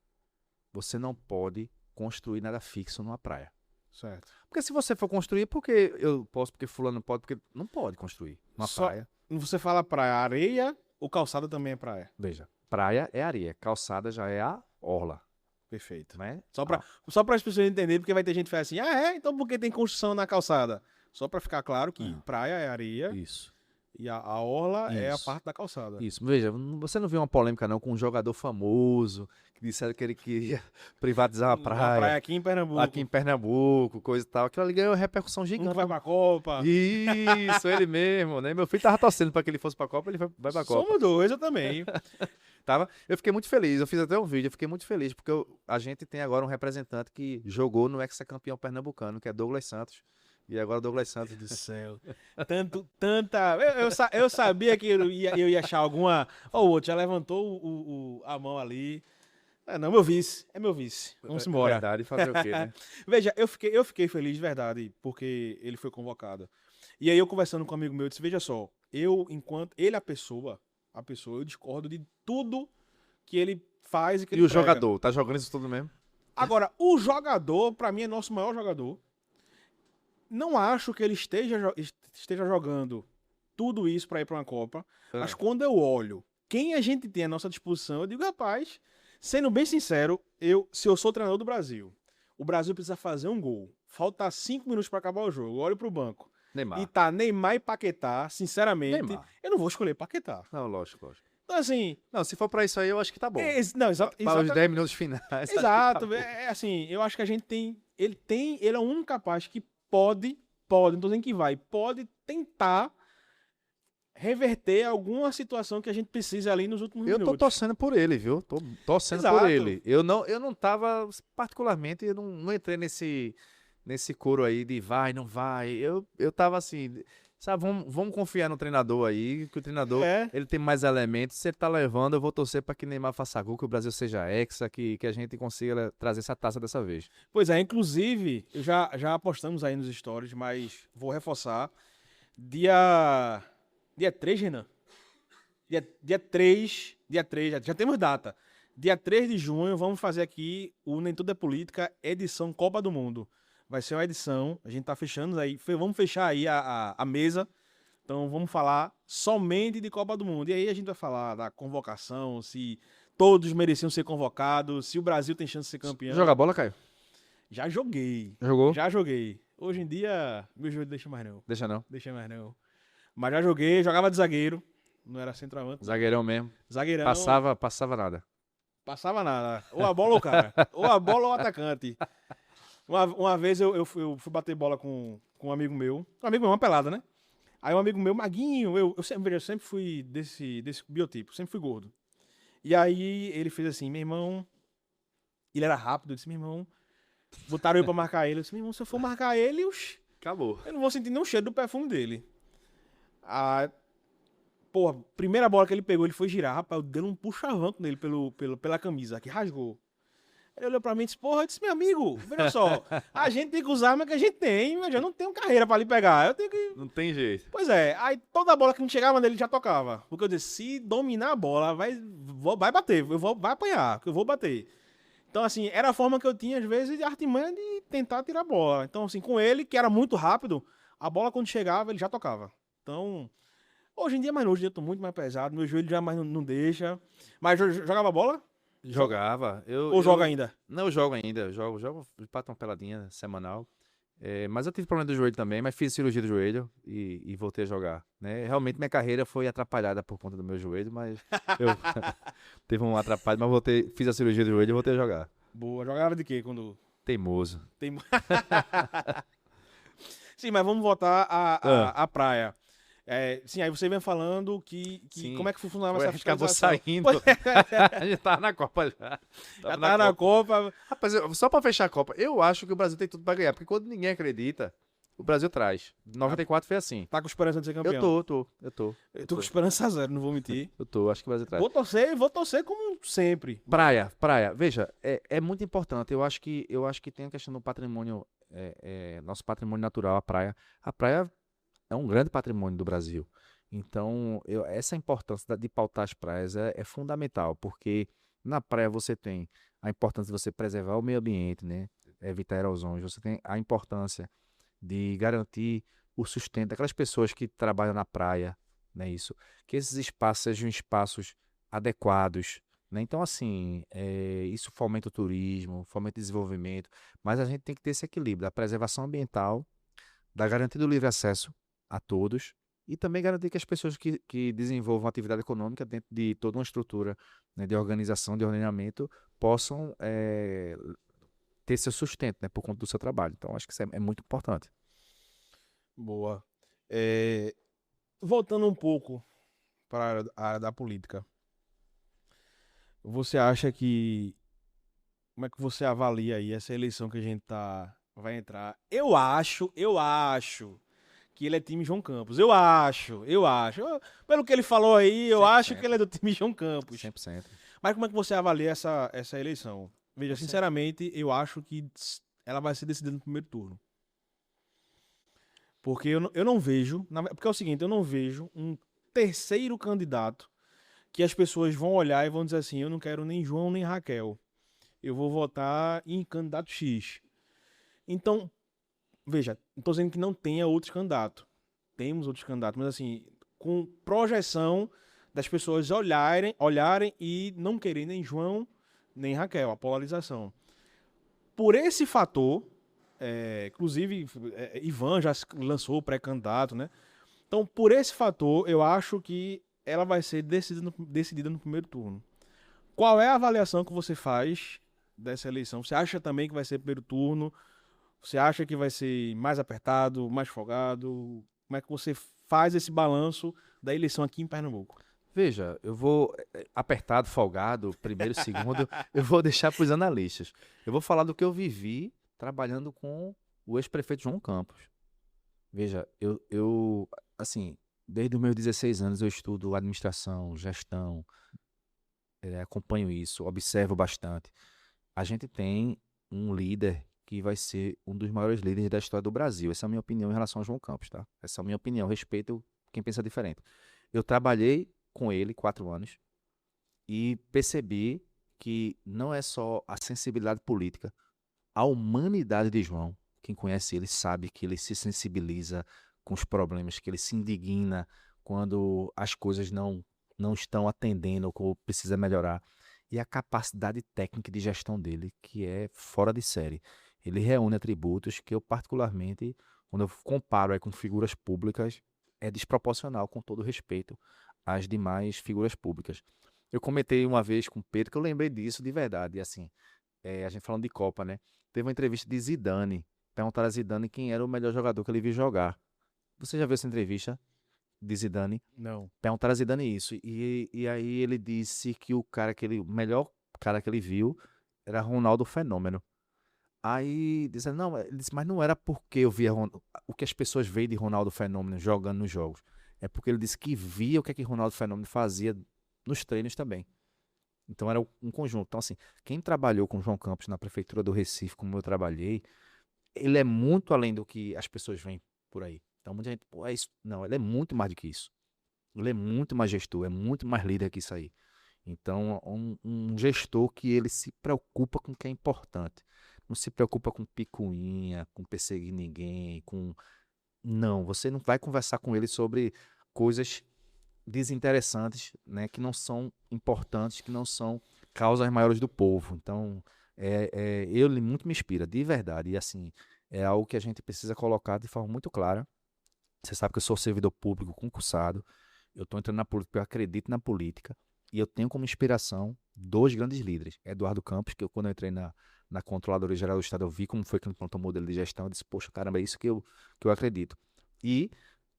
Você não pode construir nada fixo numa praia. Certo. Porque se você for construir, porque eu posso, porque fulano não pode, porque não pode construir numa praia. Você fala praia, areia ou calçada também é praia? Veja, praia é areia, calçada já é a orla, Perfeito. né? Só para as pessoas entenderem, porque vai ter gente que fala assim, então por que tem construção na calçada? Só para ficar claro que praia é areia Isso. e a orla é a Isso. parte da calçada. Isso. Veja, você não viu uma polêmica não com um jogador famoso que disseram que ele queria privatizar a Na praia. praia aqui em Pernambuco. Aqui em Pernambuco, coisa e tal. Aquilo ali ganhou repercussão Um gigante. que vai pra Copa. Isso, ele mesmo, né? Meu filho tava torcendo pra que ele fosse pra Copa, ele vai pra Copa. Somos dois, eu também. Eu fiquei muito feliz, eu fiz até um vídeo, eu fiquei muito feliz, porque a gente tem agora um representante que jogou no hexacampeão pernambucano, que é Douglas Santos. E agora o Douglas Santos Do céu. Tanta. Eu sabia que eu ia achar alguma. Ó, o outro já levantou a mão ali. Não, meu vice. É meu vice. Vamos embora. Verdade, fazer o quê, né? Veja, eu fiquei feliz de verdade, porque ele foi convocado. E aí eu conversando com um amigo meu, eu disse, veja só, enquanto ele, a pessoa, eu discordo de tudo que ele faz e que E ele o prega. jogador, tá jogando isso tudo mesmo? Agora, o jogador, pra mim, é nosso maior jogador. Não acho que ele esteja jogando tudo isso pra ir pra uma Copa, mas quando eu olho quem a gente tem à nossa disposição, eu digo, rapaz, sendo bem sincero, se eu sou treinador do Brasil, o Brasil precisa fazer um gol, falta 5 minutos pra acabar o jogo, eu olho pro banco, Neymar. e tá Neymar e Paquetá, sinceramente, Neymar. eu não vou escolher Paquetá. Não, lógico. Então, assim... Não, se for pra isso aí, eu acho que tá bom. Não, Para os 10 minutos finais. acho que Exato, tá bom. assim, eu acho que a gente tem... Ele é o único capaz que pode, não tô dizendo que vai, pode tentar reverter alguma situação que a gente precisa ali nos últimos Eu tô minutos. torcendo por ele, viu? Tô torcendo Exato. por ele. Eu não tava, particularmente, eu não entrei nesse coro aí de vai, não vai. Eu tava assim, sabe, vamos confiar no treinador aí, que o treinador, ele tem mais elementos. Se ele tá levando, eu vou torcer pra que Neymar faça gol, que o Brasil seja hexa, que a gente consiga trazer essa taça dessa vez. Pois é, inclusive, já apostamos aí nos stories, mas vou reforçar. Dia 3, Renan? Dia 3, já temos data. Dia 3 de junho, vamos fazer aqui o Nem Tudo é Política, edição Copa do Mundo. Vai ser uma edição, a gente tá fechando aí, vamos fechar aí a mesa. Então vamos falar somente de Copa do Mundo. E aí a gente vai falar da convocação, se todos mereciam ser convocados, se o Brasil tem chance de ser campeão. Joga bola, Caio? Já joguei. Jogou? Já joguei. Hoje em dia, meu joelho deixa mais não. Deixa não. Deixa mais não. Mas já joguei, jogava de zagueiro. Não era centroavante. Zagueirão mesmo. Zagueirão. Passava nada. Passava nada. Ou a bola ou o cara. Ou a bola ou o atacante. Uma vez eu fui bater bola com um amigo meu. Um amigo meu, uma pelada, né? Aí um amigo meu, maguinho, eu sempre fui desse biotipo, sempre fui gordo. E aí ele fez assim, meu irmão... Ele era rápido, eu disse, meu irmão... Botaram eu pra marcar ele. Eu disse, meu irmão, se eu for marcar ele, Acabou. eu não vou sentir nenhum cheiro do perfume dele. Primeira bola que ele pegou, ele foi girar, rapaz, eu dei um puxa-vanco nele pela camisa, que rasgou. Ele olhou pra mim e disse, eu disse, meu amigo, veja só, a gente tem que usar a arma que a gente tem, mas eu não tenho carreira pra lhe pegar, eu tenho que... Não tem jeito. Pois é, aí toda bola que não chegava nele já tocava, porque eu disse, se dominar a bola, vai bater, vai apanhar, que eu vou bater. Então, assim, era a forma que eu tinha, às vezes, de artimanha de tentar tirar a bola. Então, assim, com ele, que era muito rápido, a bola quando chegava, ele já tocava. Então, hoje em dia, hoje em dia eu tô muito mais pesado, meu joelho já mais não deixa. Mas jogava bola? Jogava. Ou joga ainda? Não, eu jogo ainda. Eu jogo bato uma peladinha semanal. Mas eu tive problema do joelho também, mas fiz cirurgia do joelho e voltei a jogar. Né? Realmente minha carreira foi atrapalhada por conta do meu joelho, mas eu teve um atrapalho, mas fiz a cirurgia do joelho e voltei a jogar. Boa, jogava de quê quando... Teimoso. Sim, mas vamos voltar à praia. Sim, aí você vem falando que Sim. como é que funcionava Foi, essa a gente acabou fiscalização. saindo. Pois A gente tava na Copa já. já Tava tá na Copa. Rapaz, só pra fechar a Copa, eu acho que o Brasil tem tudo pra ganhar, porque quando ninguém acredita, o Brasil traz. 94 foi assim. Tá com esperança de ser campeão. Eu tô. Eu tô com esperança zero, não vou mentir. Acho que o Brasil traz. Vou torcer como sempre. Praia. Veja, é muito importante. Eu acho que tem a questão do patrimônio, nosso patrimônio natural, a praia. A praia é um grande patrimônio do Brasil. Então, essa importância de pautar as praias é fundamental, porque na praia você tem a importância de você preservar o meio ambiente, né? Evitar erosões. Você tem a importância de garantir o sustento daquelas pessoas que trabalham na praia, né? Isso. Que esses espaços sejam espaços adequados, né? Então, assim, isso fomenta o turismo, fomenta o desenvolvimento, mas a gente tem que ter esse equilíbrio da preservação ambiental, da garantia do livre acesso a todos e também garantir que as pessoas que desenvolvam atividade econômica dentro de toda uma estrutura, né, de organização, de ordenamento, possam ter seu sustento, né, por conta do seu trabalho. Então, acho que isso é muito importante. Boa. É, voltando um pouco para a área da política. Você acha que... Como é que você avalia aí essa eleição que a gente vai entrar? Eu acho que ele é time João Campos. Eu acho. Pelo que ele falou aí, eu acho que ele é do time João Campos. 100%. Mas como é que você avalia essa eleição? Veja, sinceramente, eu acho que ela vai ser decidida no primeiro turno. Porque eu não vejo... Porque é o seguinte, eu não vejo um terceiro candidato que as pessoas vão olhar e vão dizer assim, eu não quero nem João nem Raquel. Eu vou votar em candidato X. Então, veja, não estou dizendo que não tenha outros candidatos. Temos outros candidatos, mas assim, com projeção das pessoas olharem e não querem nem João nem Raquel, a polarização. Por esse fator, inclusive Ivan já lançou o pré-candidato, né? Então, por esse fator, eu acho que ela vai ser decidida no primeiro turno. Qual é a avaliação que você faz dessa eleição? Você acha também que vai ser primeiro turno? Você acha que vai ser mais apertado, mais folgado? Como é que você faz esse balanço da eleição aqui em Pernambuco? Veja, eu vou apertado, folgado, primeiro, segundo, eu vou deixar para os analistas. Eu vou falar do que eu vivi trabalhando com o ex-prefeito João Campos. Veja, assim, desde os meus 16 anos eu estudo administração, gestão, acompanho isso, observo bastante. A gente tem um líder que vai ser um dos maiores líderes da história do Brasil. Essa é a minha opinião em relação a João Campos, tá? Essa é a minha opinião, respeito quem pensa diferente. Eu trabalhei com ele 4 anos e percebi que não é só a sensibilidade política, a humanidade de João. Quem conhece ele sabe que ele se sensibiliza com os problemas, que ele se indigna quando as coisas não estão atendendo ou precisa melhorar. E a capacidade técnica de gestão dele, que é fora de série. Ele reúne atributos que eu, particularmente, quando eu comparo aí com figuras públicas, é desproporcional, com todo respeito, às demais figuras públicas. Eu comentei uma vez com o Pedro que eu lembrei disso de verdade. E assim, a gente falando de Copa, né? Teve uma entrevista de Zidane. Perguntaram a Zidane quem era o melhor jogador que ele viu jogar. Você já viu essa entrevista de Zidane? Não. Perguntaram a Zidane isso. E aí ele disse que o melhor cara que ele viu era Ronaldo Fenômeno. Aí disse, não, ele disse, mas não era porque eu via o que as pessoas veem de Ronaldo Fenômeno jogando nos jogos. É porque ele disse que via o que Ronaldo Fenômeno fazia nos treinos também. Então era um conjunto. Então, assim, quem trabalhou com o João Campos na prefeitura do Recife, como eu trabalhei, ele é muito além do que as pessoas veem por aí. Então, muita gente, pô, é isso. Não, ele é muito mais do que isso. Ele é muito mais gestor, é muito mais líder que isso aí. Então, um gestor que ele se preocupa com o que é importante. Não se preocupa com picuinha, com perseguir ninguém, com... Não, você não vai conversar com ele sobre coisas desinteressantes, né, que não são importantes, que não são causas maiores do povo. Então, ele muito me inspira, de verdade. E assim, é algo que a gente precisa colocar de forma muito clara. Você sabe que eu sou servidor público concursado, eu estou entrando na política, eu acredito na política, e eu tenho como inspiração 2 grandes líderes. Eduardo Campos, que quando eu entrei na Controladoria Geral do Estado, eu vi como foi que ele implantou o modelo de gestão, eu disse, poxa, caramba, é isso que eu acredito. E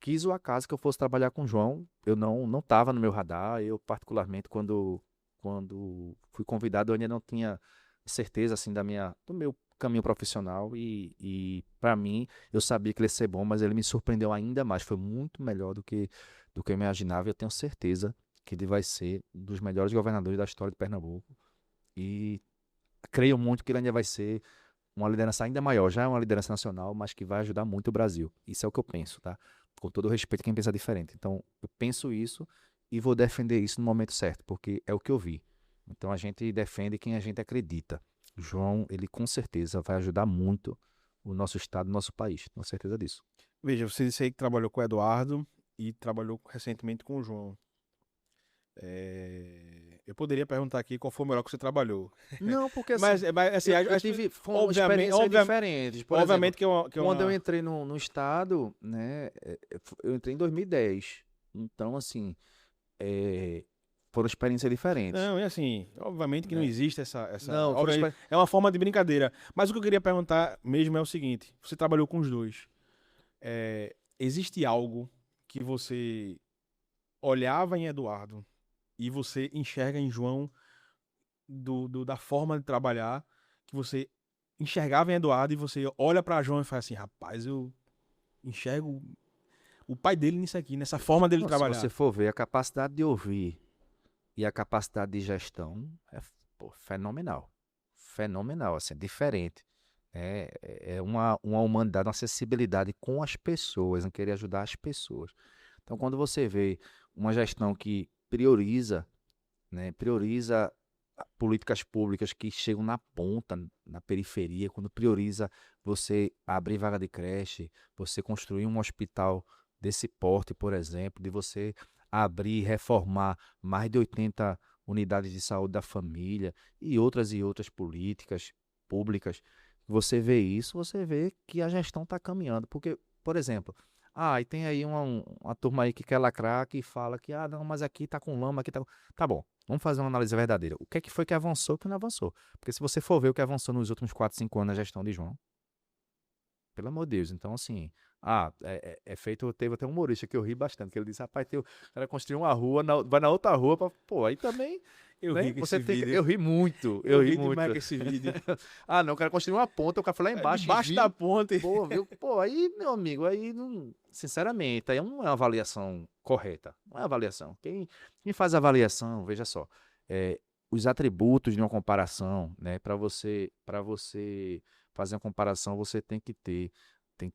quis o acaso que eu fosse trabalhar com o João. Eu não estava no meu radar. Eu, particularmente, quando fui convidado, eu ainda não tinha certeza assim do meu caminho profissional. E para mim, eu sabia que ele ia ser bom, mas ele me surpreendeu ainda mais. Foi muito melhor do que eu imaginava. E eu tenho certeza que ele vai ser um dos melhores governadores da história de Pernambuco. E creio muito que ele ainda vai ser uma liderança ainda maior, já é uma liderança nacional, mas que vai ajudar muito o Brasil. Isso é o que eu penso, tá? Com todo o respeito a quem pensa diferente. Então, eu penso isso e vou defender isso no momento certo, porque é o que eu vi. Então, a gente defende quem a gente acredita. O João, ele com certeza vai ajudar muito o nosso estado, o nosso país. Tenho certeza disso. Veja, você disse aí que trabalhou com o Eduardo e trabalhou recentemente com o João. Eu poderia perguntar aqui qual foi o melhor que você trabalhou. Não, porque assim, Mas assim, eu tive foram obviamente, experiências diferentes. Por exemplo, obviamente que é quando eu uma. entrei no estado, né, eu entrei em 2010. Então, assim, é, foram experiências diferentes, Não, é assim, obviamente que não né? existe essa. Não, foram Obviamente, é uma forma de brincadeira. Mas o que eu queria perguntar mesmo é o seguinte: você trabalhou com os dois. Existe algo que você olhava em Eduardo e você enxerga em João da forma de trabalhar, que você enxergava em Eduardo e você olha pra João e fala assim, rapaz, eu enxergo o pai dele nisso aqui, nessa forma dele Não, se você trabalhar. for ver a capacidade de ouvir e a capacidade de gestão, pô, fenomenal. Fenomenal, assim, diferente. É uma humanidade, uma acessibilidade com as pessoas, não querer ajudar as pessoas. Então, quando você vê uma gestão que prioriza, né, prioriza políticas públicas que chegam na ponta, na periferia, quando prioriza você abrir vaga de creche, você construir um hospital desse porte, por exemplo, de você abrir e reformar mais de 80 unidades de saúde da família e outras políticas públicas. Você vê isso, você vê que a gestão está caminhando. Porque, por exemplo, e tem aí uma turma aí que quer lacrar, que fala que, não, mas aqui tá com lama, aqui tá. Tá bom, vamos fazer uma análise verdadeira. O que é que foi que avançou e o que não avançou? Porque se você for ver o que avançou nos últimos 4, 5 anos na gestão de João, pelo amor de Deus, então assim, é feito, teve até um humorista que eu ri bastante, que ele disse, rapaz, o cara construiu uma rua, vai na outra rua, pô, aí também, Eu né, ri com esse vídeo. eu ri muito, Eu eu ri ri demais muito. com esse vídeo. Não, o cara construiu uma ponta, o cara foi lá embaixo e Debaixo da viu, ponte. pô, viu, pô, aí, meu amigo, aí, não, sinceramente, aí não é uma avaliação correta, não é uma avaliação. Quem faz a avaliação, veja só, é, os atributos de uma comparação, né, para você fazer uma comparação, você tem que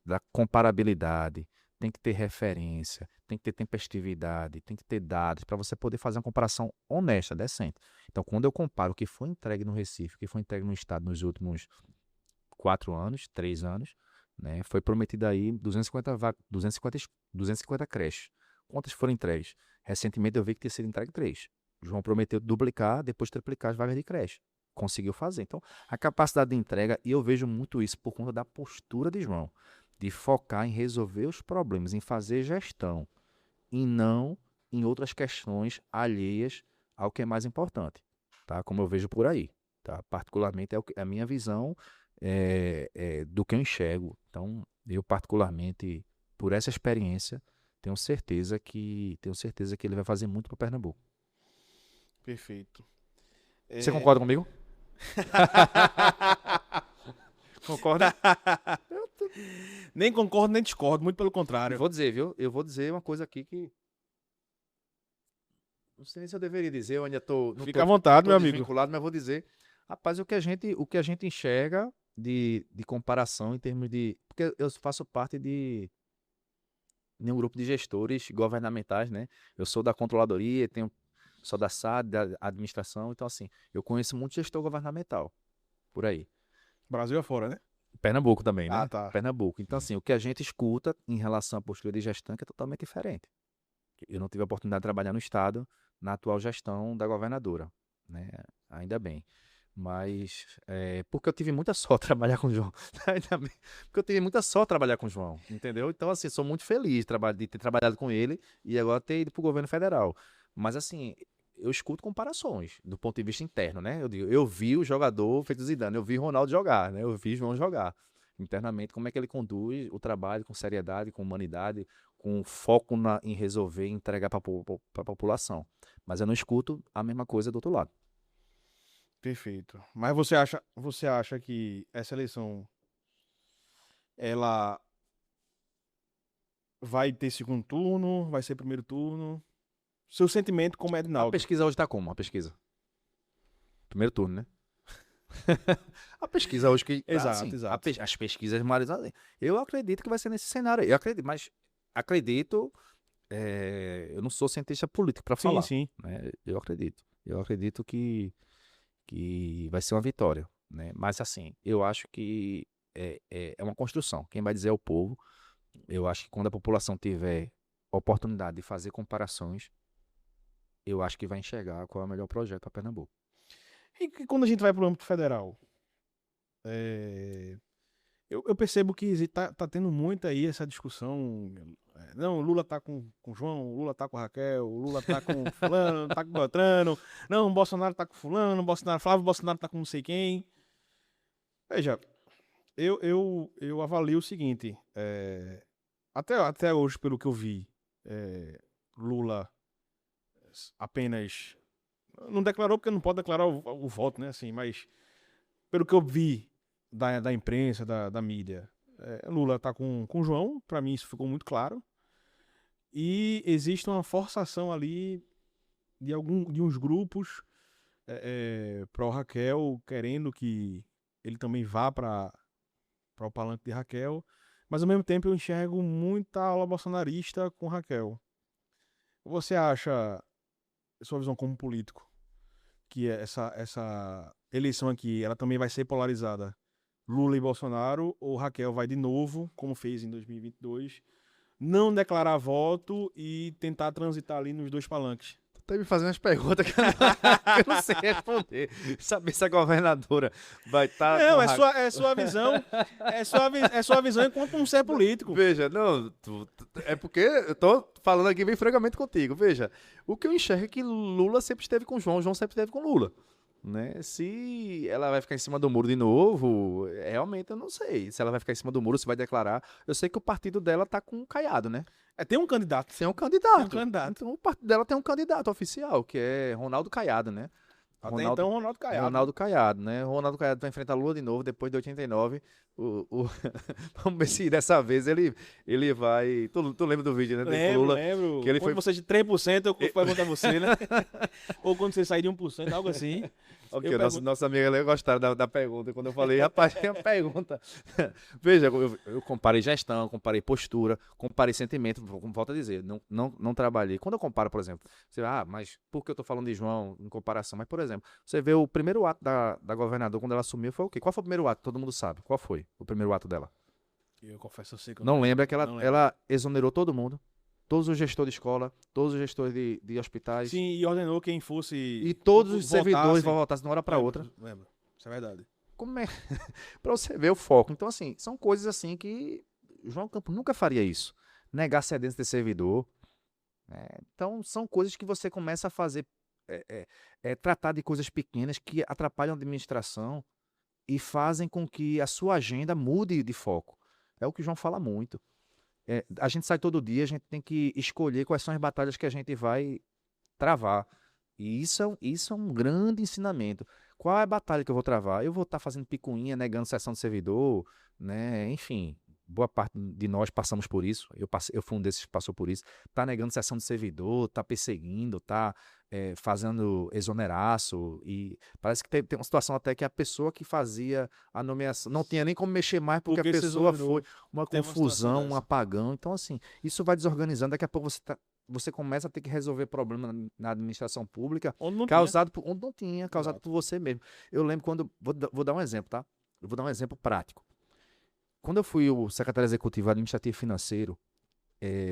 dar comparabilidade, tem que ter referência, tem que ter tempestividade, tem que ter dados para você poder fazer uma comparação honesta, decente. Então, quando eu comparo o que foi entregue no Recife, o que foi entregue no Estado nos últimos 4 anos, 3 anos, né, foi prometido aí 250 creches. Quantas foram entregues? Recentemente eu vi que tinha sido entregue 3. O João prometeu duplicar, depois triplicar as vagas de creche. Conseguiu fazer. Então, a capacidade de entrega, e eu vejo muito isso por conta da postura de João, de focar em resolver os problemas, em fazer gestão, e não em outras questões alheias ao que é mais importante, tá? Como eu vejo por aí, tá? Particularmente é a minha visão do que eu enxergo. Então, eu particularmente, por essa experiência, tenho certeza que ele vai fazer muito para Pernambuco. Perfeito. Você concorda comigo? Concorda? Nem concordo, nem discordo, muito pelo Eu contrário. vou dizer, viu? Eu vou dizer uma coisa aqui que não sei nem se eu deveria dizer, eu ainda não Fica à vontade, tô meu amigo. desvinculado, mas vou dizer. Rapaz, o que a gente enxerga de comparação em termos de. Porque eu faço parte de um grupo de gestores governamentais, né? Eu sou da controladoria, sou da SAD, da administração, então assim, eu conheço muito gestor governamental por aí. Brasil afora, né? Pernambuco também, Ah, né? tá. Pernambuco. Então, assim, o que a gente escuta em relação à postura de gestão é totalmente diferente. Eu não tive a oportunidade de trabalhar no Estado na atual gestão da governadora, né? Ainda bem. Mas, porque eu tive muita sorte trabalhar com o João. Ainda bem. Porque eu tive muita sorte trabalhar com o João, entendeu? Então, assim, sou muito feliz de ter trabalhado com ele e agora ter ido para o governo federal. Mas, assim, eu escuto comparações do ponto de vista interno, né? Eu digo, eu vi o jogador feito Zidane, eu vi o Ronaldo jogar, né? Eu vi o João jogar. Internamente, como é que ele conduz o trabalho com seriedade, com humanidade, com foco em resolver e entregar para a população. Mas eu não escuto a mesma coisa do outro lado. Perfeito. Mas você acha que essa eleição ela vai ter segundo turno, vai ser primeiro turno? Seu sentimento como A Edinaldo? pesquisa hoje está como? A pesquisa? Primeiro turno, né? A pesquisa hoje que. Exato, assim, exato. as pesquisas mais. Eu acredito que vai ser nesse cenário aí. Eu acredito, mas acredito. Eu não sou cientista político para Sim, falar. sim. Né? Eu acredito. Eu acredito que vai ser uma vitória. Né? Mas assim, eu acho que é uma construção. Quem vai dizer é o povo. Eu acho que quando a população tiver oportunidade de fazer comparações, eu acho que vai enxergar qual é o melhor projeto para Pernambuco. E quando a gente vai para o âmbito federal? Eu percebo que tá tendo muito aí essa discussão. Não, o Lula tá com o João, o Lula tá com a Raquel, o Lula tá com fulano, tá com o Beltrano. Não, o Bolsonaro tá com fulano, Flávio Bolsonaro tá com não sei quem. Veja, eu avalio o seguinte. Até hoje, pelo que eu vi, Lula apenas... Não declarou porque não pode declarar o voto, né? Assim, mas pelo que eu vi da imprensa, da mídia, Lula tá com o João, pra mim isso ficou muito claro. E existe uma forçação ali de uns grupos pro Raquel, querendo que ele também vá para o palanque de Raquel. Mas ao mesmo tempo eu enxergo muita ala bolsonarista com Raquel. Você acha, sua visão como político, que essa eleição aqui, ela também vai ser polarizada? Lula e Bolsonaro, ou Raquel vai de novo, como fez em 2022, não declarar voto e tentar transitar ali nos dois palanques? Tu tá me fazendo umas perguntas que eu não sei responder. Saber se a governadora vai estar. Não, é sua visão. É sua visão enquanto um ser político. Veja, não, é porque eu tô falando aqui bem francamente contigo. Veja, o que eu enxergo é que Lula sempre esteve com João sempre esteve com Lula. Né? Se ela vai ficar em cima do muro de novo, realmente eu não sei. Se ela vai ficar em cima do muro, se vai declarar. Eu sei que o partido dela tá com o Caiado, né? Tem um candidato. Tem um candidato. Tem um candidato. Então o partido dela tem um candidato oficial, que é Ronaldo Caiado, né? Até então, Ronaldo Caiado. Ronaldo Caiado, né? Ronaldo Caiado vai enfrentar Lula de novo depois de 89. Vamos ver se dessa vez ele vai. Tu lembra do vídeo, né? Lembro. Que ele quando você de 3%, eu pergunto a você, né? Ou quando você sai de 1%, algo assim. Ok, nossa amiga ela gostaram da pergunta. Quando eu falei, rapaz, tem uma pergunta. Veja, eu comparei gestão, comparei postura, comparei sentimento. Como volto a dizer, não trabalhei. Quando eu comparo, por exemplo, você mas por que eu tô falando de João em comparação? Mas, por exemplo, você vê o primeiro ato da governadora quando ela assumiu foi o quê? Qual foi o primeiro ato? Todo mundo sabe. Qual foi o primeiro ato dela? Eu confesso, eu sei que eu não lembra que não ela exonerou todo mundo. Todos os gestores de escola, todos os gestores de hospitais. Sim, e ordenou quem fosse. E todos os servidores vão voltar de uma hora para outra. Lembro, isso é verdade. Como é? Para você ver o foco. Então, assim, são coisas assim que João Campos nunca faria isso. Negar cedência de servidor. Então, são coisas que você começa a fazer. Tratar de coisas pequenas que atrapalham a administração e fazem com que a sua agenda mude de foco. É o que o João fala muito. A gente sai todo dia, a gente tem que escolher quais são as batalhas que a gente vai travar. E isso é um grande ensinamento. Qual é a batalha que eu vou travar? Eu vou estar fazendo picuinha, negando sessão de servidor, né? Enfim, boa parte de nós passamos por isso. Eu fui um desses que passou por isso. Tá negando sessão de servidor, tá perseguindo, tá fazendo exoneraço. E parece que tem uma situação até que a pessoa que fazia a nomeação não tinha nem como mexer mais porque a pessoa foi uma confusão, um apagão. Então, assim, isso vai desorganizando. Daqui a pouco você começa a ter que resolver problema na administração pública onde não tinha, causado por você mesmo. Eu lembro quando... Vou dar um exemplo, tá? Eu vou dar um exemplo prático. Quando eu fui o secretário executivo administrativo e financeiro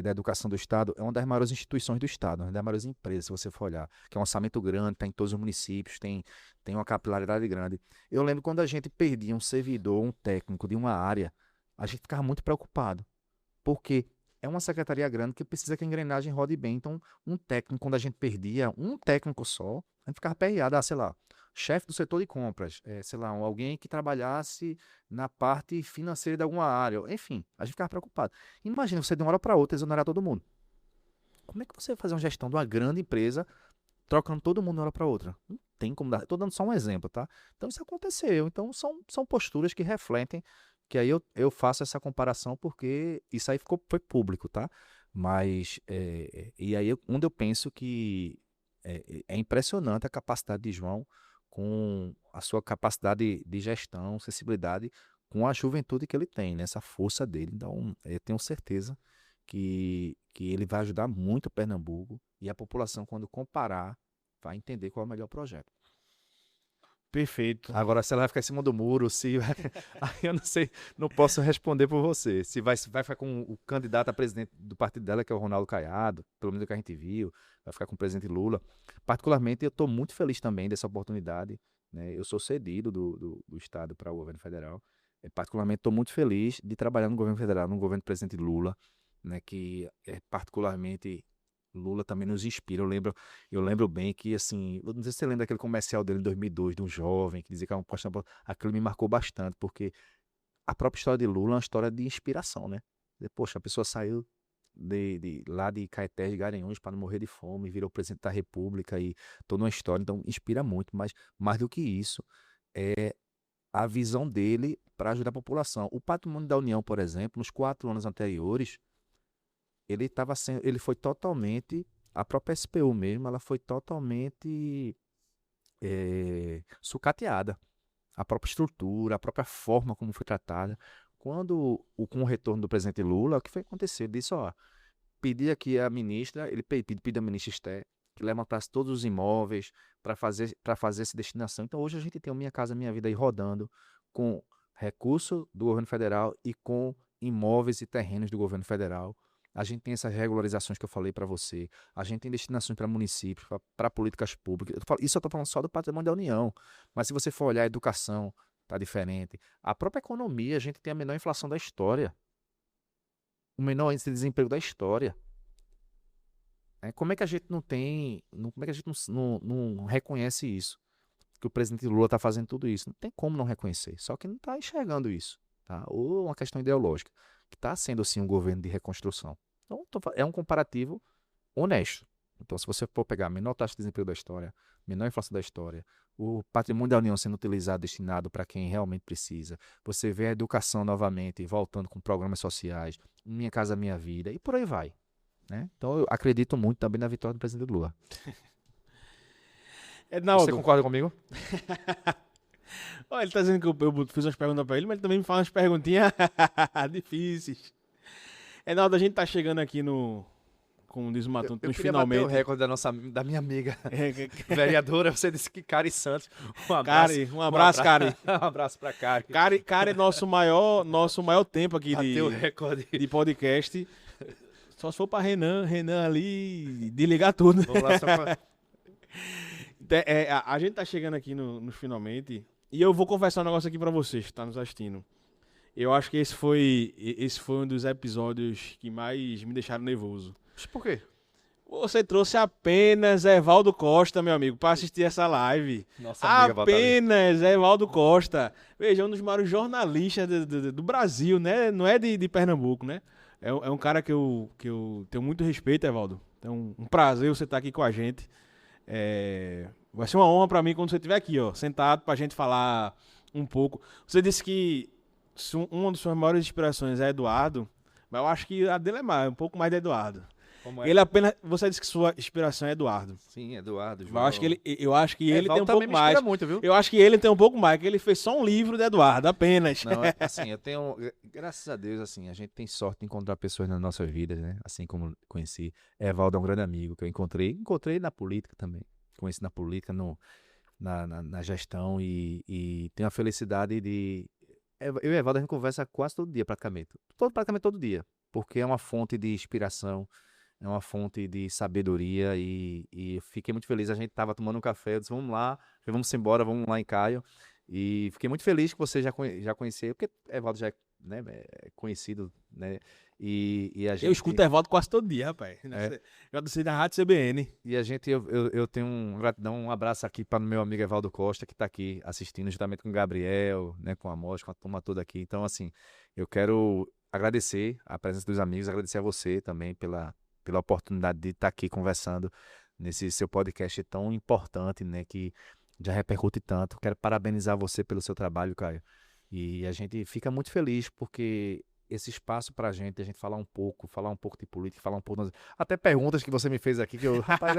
da educação do Estado, é uma das maiores instituições do Estado, uma das maiores empresas, se você for olhar, que é um orçamento grande, está em todos os municípios, tem uma capilaridade grande. Eu lembro quando a gente perdia um servidor, um técnico de uma área, a gente ficava muito preocupado, porque é uma secretaria grande que precisa que a engrenagem rode bem. Então, um técnico, quando a gente perdia um técnico só, a gente ficava aperreado, sei lá, chefe do setor de compras, sei lá, alguém que trabalhasse na parte financeira de alguma área, enfim, a gente ficava preocupado. Imagina você de uma hora para outra exonerar todo mundo. Como é que você vai fazer uma gestão de uma grande empresa trocando todo mundo de uma hora para outra? Não tem como dar. Estou dando só um exemplo, tá? Então isso aconteceu. Então são posturas que refletem, que aí eu faço essa comparação porque isso aí foi público, tá? Mas, e aí onde eu penso que é impressionante a capacidade de João com a sua capacidade de gestão, sensibilidade, com a juventude que ele tem, né? Essa força dele. Então, eu tenho certeza que ele vai ajudar muito o Pernambuco e a população, quando comparar, vai entender qual é o melhor projeto. Perfeito. Agora, se ela vai ficar em cima do muro, se aí eu não sei, não posso responder por você. Se vai ficar com o candidato a presidente do partido dela, que é o Ronaldo Caiado, pelo menos o que a gente viu, vai ficar com o presidente Lula. Particularmente, eu estou muito feliz também dessa oportunidade, né? Eu sou cedido do Estado para o governo federal. Particularmente, estou muito feliz de trabalhar no governo federal, no governo do presidente Lula, né? Que particularmente Lula também nos inspira. Eu lembro bem que, assim, não sei se você lembra daquele comercial dele em 2002, de um jovem que dizia que era um posto. Aquilo me marcou bastante, porque a própria história de Lula é uma história de inspiração, né? Poxa, a pessoa saiu lá de Caeté de Garanhuns para não morrer de fome, virou presidente da República e toda uma história, então inspira muito, mas mais do que isso, é a visão dele para ajudar a população. O Patrimônio da União, por exemplo, nos 4 anos anteriores, ele foi totalmente, a própria SPU mesmo, ela foi totalmente sucateada. A própria estrutura, a própria forma como foi tratada. Com o retorno do presidente Lula, o que foi acontecer? Ele disse, ó, pedia que a ministra, ele pediu a ministra Esté, que levantasse todos os imóveis para fazer essa destinação. Então hoje a gente tem o Minha Casa Minha Vida aí rodando com recurso do governo federal e com imóveis e terrenos do governo federal. A gente tem essas regularizações que eu falei para você. A gente tem destinações para municípios, para políticas públicas. Isso eu estou falando só do Patrimônio da União. Mas se você for olhar a educação, está diferente. A própria economia, a gente tem a menor inflação da história. O menor índice de desemprego da história. Como é que a gente não tem. Como é que a gente não reconhece isso? Que o presidente Lula está fazendo tudo isso. Não tem como não reconhecer. Só que não está enxergando isso. Tá? Ou uma questão ideológica. Que está sendo, assim, um governo de reconstrução. Então, é um comparativo honesto. Então, se você for pegar a menor taxa de desemprego da história, menor inflação da história, o patrimônio da União sendo utilizado, destinado para quem realmente precisa, você vê a educação novamente voltando com programas sociais, Minha Casa Minha Vida, e por aí vai. Né? Então, eu acredito muito também na vitória do presidente Lula. Ednaldo, você concorda comigo? Olha, ele tá dizendo que eu fiz umas perguntas pra ele, mas ele também me faz umas perguntinhas difíceis. Ednaldo, a gente tá chegando aqui como diz o Matuto, Eu queria finalmente. bater o recorde da minha amiga vereadora. Você disse que Cari Santos. Um abraço. Cari, um abraço, Cari. Um abraço pra Cari. Cari é nosso maior tempo aqui Bateu o recorde. de podcast. Só se for pra Renan ali desligar tudo. Vamos lá só pra... A gente tá chegando aqui no finalmente. E eu vou confessar um negócio aqui pra vocês que tá nos assistindo. Eu acho que esse foi um dos episódios que mais me deixaram nervoso. Por quê? Você trouxe apenas Evaldo Costa, meu amigo, pra assistir essa live. Nossa amiga apenas Evaldo Costa. Veja, um dos maiores jornalistas do Brasil, né? Não é de Pernambuco, né? É um cara que eu tenho muito respeito, Evaldo. Então, um prazer você estar aqui com a gente. Vai ser uma honra pra mim quando você estiver aqui, ó, sentado pra gente falar um pouco. Você disse que uma das suas maiores inspirações é Eduardo, mas eu acho que a dele é um pouco mais de Eduardo. Como é? Ele apenas. Você disse que sua inspiração é Eduardo. Sim, Eduardo. Eu acho que ele tem um pouco mais. Muito, viu? Eu acho que ele tem um pouco mais, que ele fez só um livro de Eduardo, apenas. Não, assim, eu tenho. Graças a Deus, assim, a gente tem sorte de encontrar pessoas nas nossas vidas, né? Assim como conheci. Evaldo é um grande amigo que eu encontrei na política também. Conheci na política, na gestão e tenho a felicidade de. Eu e Evaldo a gente conversa quase todo dia, praticamente. Praticamente todo dia. Porque é uma fonte de inspiração. É uma fonte de sabedoria e fiquei muito feliz. A gente estava tomando um café, eu disse, vamos lá, vamos embora, vamos lá em Caio. E fiquei muito feliz que você já conhecia, porque Evaldo já é, né, é conhecido, né? E a Eu gente. escuto Evaldo quase todo dia, rapaz. É, Já sei da Rádio CBN. e a gente, eu tenho gratidão, um abraço aqui para o meu amigo Evaldo Costa, que está aqui assistindo juntamente com o Gabriel, né, com a Mosca, com a turma toda aqui. Então, assim, eu quero agradecer a presença dos amigos, agradecer a você também pela oportunidade de estar aqui conversando nesse seu podcast tão importante, né, que já repercute tanto. Quero parabenizar você pelo seu trabalho, Caio. E a gente fica muito feliz porque esse espaço para a gente falar um pouco de política, falar um pouco até perguntas que você me fez aqui, que eu, rapaz,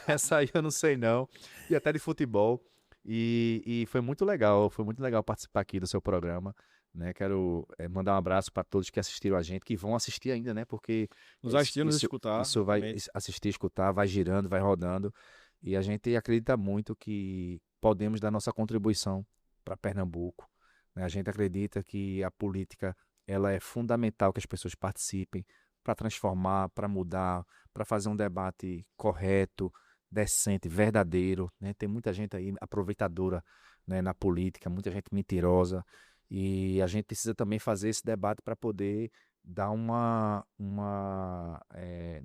essa aí eu não sei não, e até de futebol, e foi muito legal participar aqui do seu programa, né, quero mandar um abraço para todos que assistiram a gente, que vão assistir ainda, né, porque Nos assistir, nos escutar. isso vai Realmente. assistir, escutar, vai girando, vai rodando, e a gente acredita muito que podemos dar nossa contribuição para Pernambuco, né, a gente acredita que a política ela é fundamental que as pessoas participem para transformar, para mudar, para fazer um debate correto, decente, verdadeiro, né? Tem muita gente aí aproveitadora, né, na política, muita gente mentirosa, e a gente precisa também fazer esse debate para poder dar uma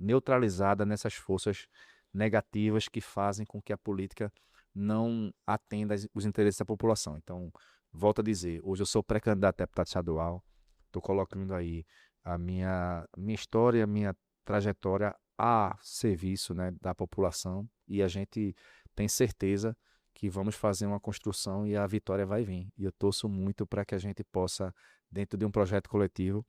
neutralizada nessas forças negativas que fazem com que a política não atenda os interesses da população. Então, volto a dizer, hoje eu sou pré-candidato a deputado estadual, estou colocando aí a minha história, a minha trajetória a serviço, né, da população, e a gente tem certeza que vamos fazer uma construção e a vitória vai vir. E eu torço muito para que a gente possa, dentro de um projeto coletivo,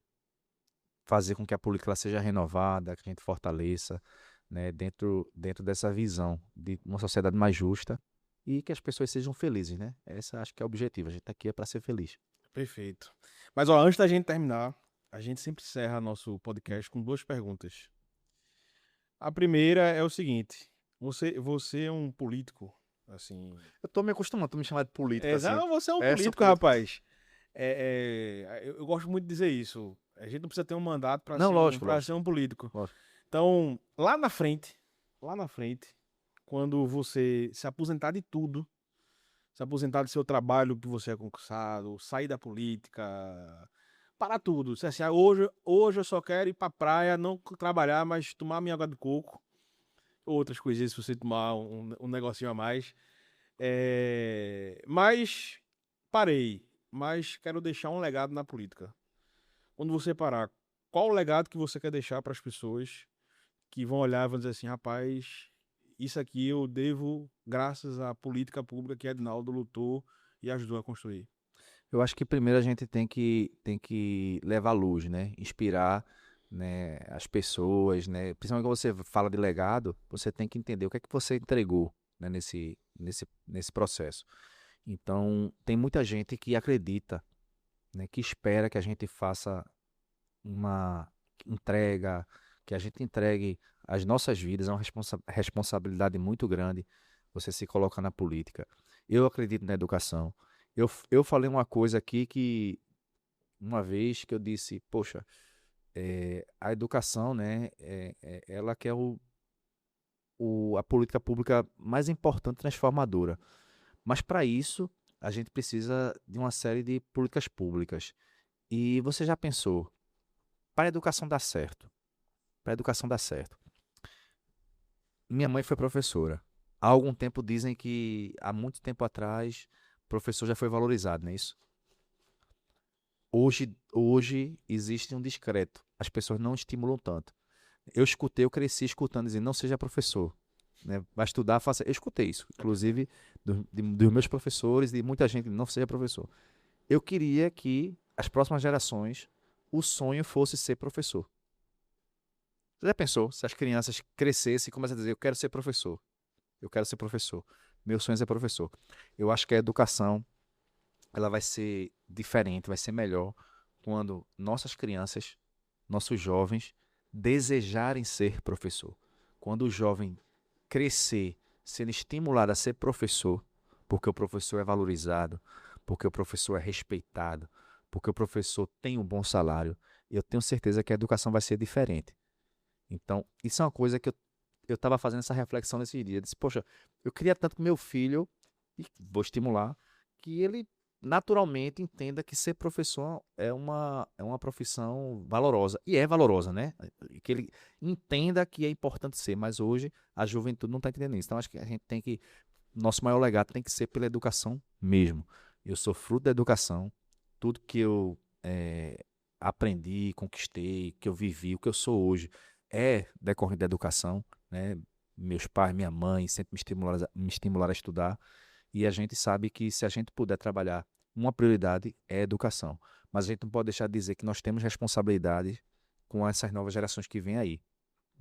fazer com que a política ela seja renovada, que a gente fortaleça, né, dentro dessa visão de uma sociedade mais justa e que as pessoas sejam felizes, né? Essa acho que é o objetivo. A gente está aqui é para ser feliz. Perfeito. Mas, ó, antes da gente terminar, a gente sempre encerra nosso podcast com duas perguntas. A primeira é o seguinte: você é um político, assim. Eu tô me acostumando, tu me chamar de político assim. Não, você é um Sou político, político. rapaz. Eu gosto muito de dizer isso. A gente não precisa ter um mandato para Não, ser lógico, para ser lógico, um político. lógico. Então, lá na frente, quando você se aposentar de tudo, se aposentar do seu trabalho que você é concursado, sair da política, parar tudo. Você assim, hoje eu só quero ir pra praia, não trabalhar, mas tomar minha água de coco, outras coisinhas se você tomar um negocinho a mais. Mas parei, mas quero deixar um legado na política. Quando você parar, qual o legado que você quer deixar para as pessoas que vão olhar e vão dizer assim, rapaz, isso aqui eu devo graças à política pública que Edinaldo lutou e ajudou a construir. Eu acho que primeiro a gente tem que levar luz, né? Inspirar, né, as pessoas, né? Principalmente quando você fala de legado, você tem que entender o que é que você entregou, né, nesse processo. Então, tem muita gente que acredita, né, que espera que a gente faça uma entrega, que a gente entregue as nossas vidas, é uma responsabilidade muito grande você se coloca na política. Eu acredito na educação. Eu falei uma coisa aqui que, uma vez que eu disse, poxa, a educação, né, ela que é a política pública mais importante e transformadora. Mas para isso, a gente precisa de uma série de políticas públicas. E você já pensou, para a educação dar certo, para a educação dar certo. Minha mãe foi professora. Há algum tempo dizem que, há muito tempo atrás, professor já foi valorizado, não é isso? Hoje existe um discreto. As pessoas não estimulam tanto. Eu cresci escutando dizer, não seja professor, né? Vai estudar, faça. Eu escutei isso, inclusive dos meus professores, de muita gente, não seja professor. Eu queria que as próximas gerações, o sonho fosse ser professor. Você já pensou se as crianças crescessem e começassem a dizer, eu quero ser professor, eu quero ser professor, meu sonho é ser professor. Eu acho que a educação ela vai ser diferente, vai ser melhor quando nossas crianças, nossos jovens desejarem ser professor. Quando o jovem crescer, sendo estimulado a ser professor, porque o professor é valorizado, porque o professor é respeitado, porque o professor tem um bom salário, eu tenho certeza que a educação vai ser diferente. Então, isso é uma coisa que eu estava fazendo essa reflexão nesse dia. Eu disse, poxa, eu queria tanto que meu filho, e vou estimular, que ele naturalmente entenda que ser professor é uma profissão valorosa. E é valorosa, né? E que ele entenda que é importante ser, mas hoje a juventude não está entendendo isso. Então, acho que a gente tem que. Nosso maior legado tem que ser pela educação mesmo. Eu sou fruto da educação. Tudo que eu aprendi, conquistei, que eu vivi, o que eu sou hoje é decorrente da educação, né? Meus pais, minha mãe sempre me estimularam a estudar. E a gente sabe que se a gente puder trabalhar, uma prioridade é a educação. Mas a gente não pode deixar de dizer que nós temos responsabilidade com essas novas gerações que vêm aí.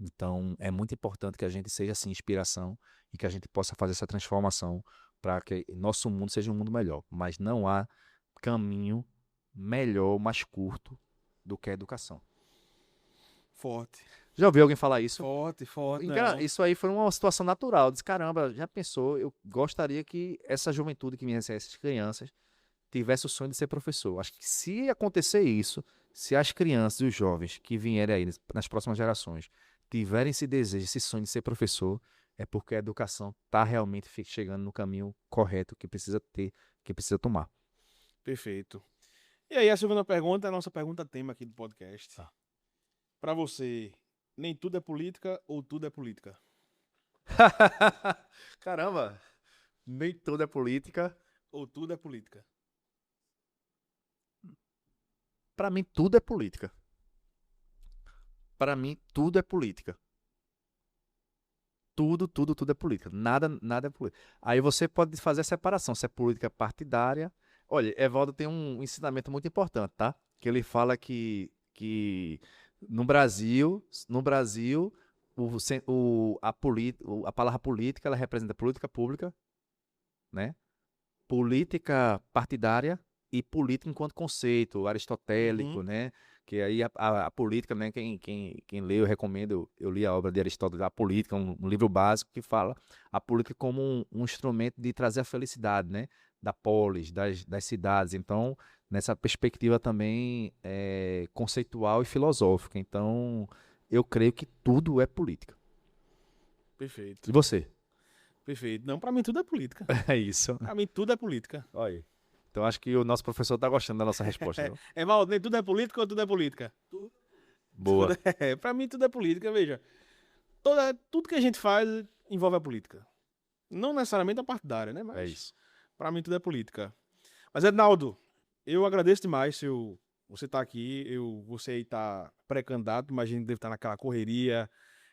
Então, é muito importante que a gente seja assim inspiração e que a gente possa fazer essa transformação para que nosso mundo seja um mundo melhor. Mas não há caminho melhor, mais curto do que a educação. Forte. Já ouviu alguém falar isso? Forte, forte. Isso aí foi uma situação natural. Eu disse, caramba, já pensou? Eu gostaria que essa juventude que viesse, essas crianças, tivesse o sonho de ser professor. Acho que se acontecer isso, se as crianças e os jovens que vierem aí nas próximas gerações tiverem esse desejo, esse sonho de ser professor, é porque a educação está realmente chegando no caminho correto que precisa ter, que precisa tomar. Perfeito. E aí, a segunda pergunta é a nossa pergunta tema aqui do podcast. Tá. Para você, nem tudo é política ou tudo é política? Caramba, nem tudo é política. Ou tudo é política? Para mim, tudo é política. Para mim, tudo é política. Tudo é política. Nada é política. Aí você pode fazer a separação, se é política partidária. Olha, Evaldo tem um ensinamento muito importante, tá? Que ele fala que no Brasil, a palavra política, ela representa política pública, né? Política partidária e política enquanto conceito aristotélico, né? Que aí a política, né? Quem lê, eu recomendo, eu li a obra de Aristóteles, A Política, um livro básico que fala a política como um instrumento de trazer a felicidade, né? Da polis, das cidades. Então, nessa perspectiva também conceitual e filosófica. Então, eu creio que tudo é política. Perfeito. E você? Perfeito. Não, para mim tudo é política. É isso. Para mim tudo é política. Olha aí. Então, acho que o nosso professor está gostando da nossa resposta. Evaldo, nem tudo é política ou tudo é política? Boa. Para mim tudo é política, veja. Tudo que a gente faz envolve a política. Não necessariamente a partidária, né? Mas É isso. para mim tudo é política. Mas, Ednaldo, eu agradeço demais você estar aqui. Você aí tá pré-candidato, imagino que deve estar naquela correria.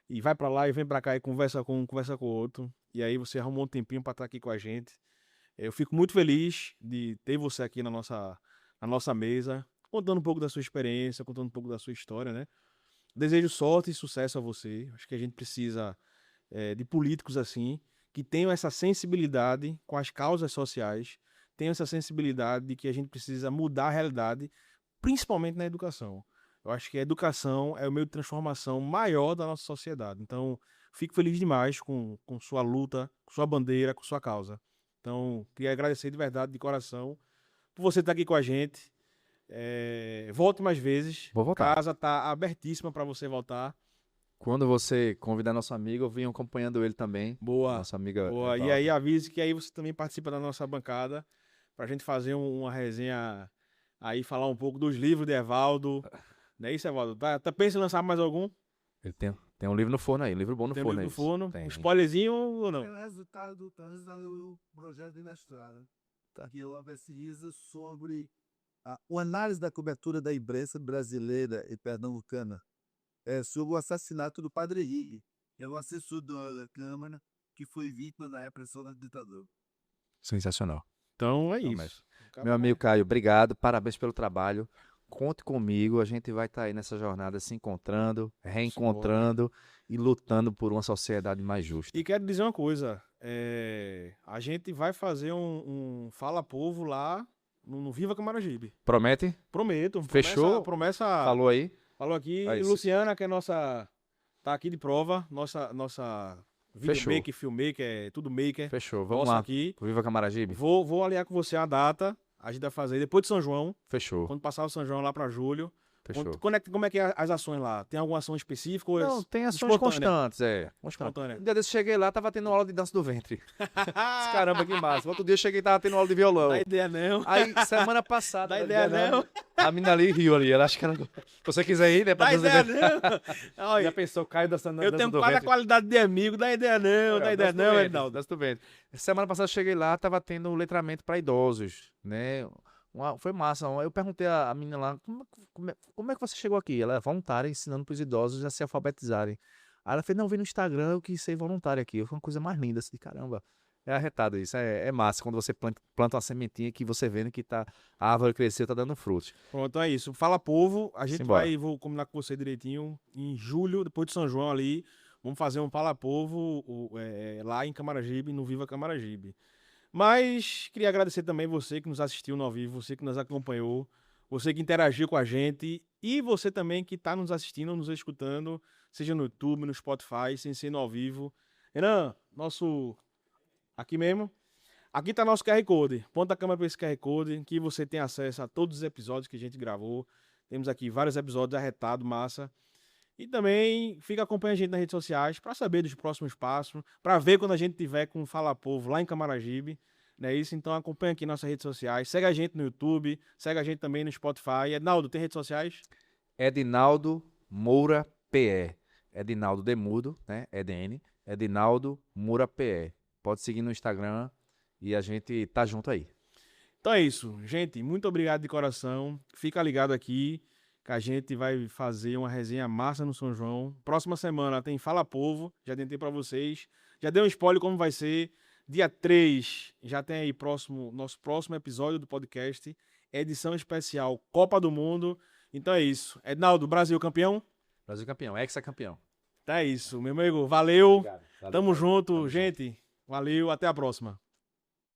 E vai para lá e vem para cá e conversa com um, conversa com o outro. E aí você arrumou um tempinho para estar aqui com a gente. Eu fico muito feliz de ter você aqui na nossa mesa, contando um pouco da sua experiência, contando um pouco da sua história, né? Desejo sorte e sucesso a você. Acho que a gente precisa de políticos assim, que tenham essa sensibilidade com as causas sociais, tenham essa sensibilidade de que a gente precisa mudar a realidade, principalmente na educação. Eu acho que a educação é o meio de transformação maior da nossa sociedade. Então, fico feliz demais com sua luta, com sua bandeira, com sua causa. Então, queria agradecer de verdade, de coração, por você estar aqui com a gente. Volte mais vezes. Vou voltar. A casa está abertíssima para você voltar. Quando você convidar nosso amigo, eu venho acompanhando ele também. Boa. Nossa amiga. Boa. E Evaldo. aí avise que aí você também participa da nossa bancada para a gente fazer uma resenha aí, falar um pouco dos livros de Evaldo. Não é isso, Evaldo? Tá pensando em lançar mais algum? Ele tem um livro no forno aí, um livro bom no Tem forno livro aí. no forno? Tem. Um spoilerzinho ou não? É o resultado do projeto de mestrado, que ela pesquisa sobre a análise da cobertura da imprensa brasileira e pernambucana sobre o assassinato do Padre Henrique, que é o assessor da Câmara que foi vítima da repressão da ditadura. Sensacional. Então é Então, isso. mestre. Meu amigo Caio, obrigado, parabéns pelo trabalho. Conte comigo, a gente vai estar aí nessa jornada se encontrando, reencontrando e lutando por uma sociedade mais justa. E quero dizer uma coisa, a gente vai fazer um Fala Povo lá no Viva Camaragibe. Promete? Prometo. Fechou? Promessa. Falou aí? Falou aqui. Aí, E Luciana, que é tá aqui de prova, nossa Fechou. videomaker, filmmaker, tudo maker. Fechou, vamos Nossa lá. aqui. Viva Camaragibe? Vou alinhar com você a data, a gente vai fazer depois de São João, Fechou. quando passar o São João lá para julho, Fechou. Como é que é as ações lá? Tem alguma ação específica? Ou Não, tem ações espontânea? constantes, constantes. Espontânea. Um dia desse eu cheguei lá, tava tendo aula de dança do ventre. Disse, caramba, que massa. Outro dia eu cheguei e tava tendo aula de violão. Dá ideia não. Aí, semana passada... Dá ideia não. A menina ali riu ali, ela acha que ela... Se você quiser ir, né, pra Dá dança do ideia ventre. não. Olha, Já pensou, Caio dançando na eu dança tenho do quase a ventre? qualidade de amigo. Dá ideia não. Dá ideia não, Edinaldo. Dança do ventre. Semana passada eu cheguei lá, tava tendo letramento para idosos, né? Foi massa. Eu perguntei à menina lá, como é que você chegou aqui? Ela é voluntária, ensinando para os idosos a se alfabetizarem. Aí ela fez, não, eu vi no Instagram, eu quis ser voluntária aqui. Foi uma coisa mais linda, assim, caramba. É arretado isso, é massa. Quando você planta uma sementinha que você vendo que a árvore cresceu, tá dando frutos. Pronto, então é isso. Fala, povo. A gente Simbora. vou combinar com você direitinho. Em julho, depois de São João ali, vamos fazer um Fala Povo lá em Camaragibe, no Viva Camaragibe. Mas queria agradecer também você que nos assistiu no ao vivo, você que nos acompanhou, você que interagiu com a gente e você também que está nos assistindo, nos escutando, seja no YouTube, no Spotify, sem ser no ao vivo. Renan, aqui mesmo. Aqui está nosso QR Code. Ponta a câmera para esse QR Code, que você tem acesso a todos os episódios que a gente gravou. Temos aqui vários episódios arretados, massa. E também fica acompanhando a gente nas redes sociais para saber dos próximos passos, para ver quando a gente tiver com o Fala Povo lá em Camaragibe. Não é isso? Então acompanha aqui nossas redes sociais. Segue a gente no YouTube, segue a gente também no Spotify. Edinaldo, tem redes sociais? Edinaldo Moura PE. Edinaldo Demudo, né? EDN. Edinaldo Moura PE. Pode seguir no Instagram e a gente tá junto aí. Então é isso, gente. Muito obrigado de coração. Fica ligado aqui que a gente vai fazer uma resenha massa no São João. Próxima semana tem Fala Povo. Já tentei para vocês. Já dei um spoiler como vai ser. Dia 3 já tem aí nosso próximo episódio do podcast. Edição especial Copa do Mundo. Então é isso. Edinaldo, Brasil campeão? Brasil campeão, ex-campeão. Então é isso, meu amigo. Valeu. Obrigado. Tamo junto, gente. Valeu, até a próxima.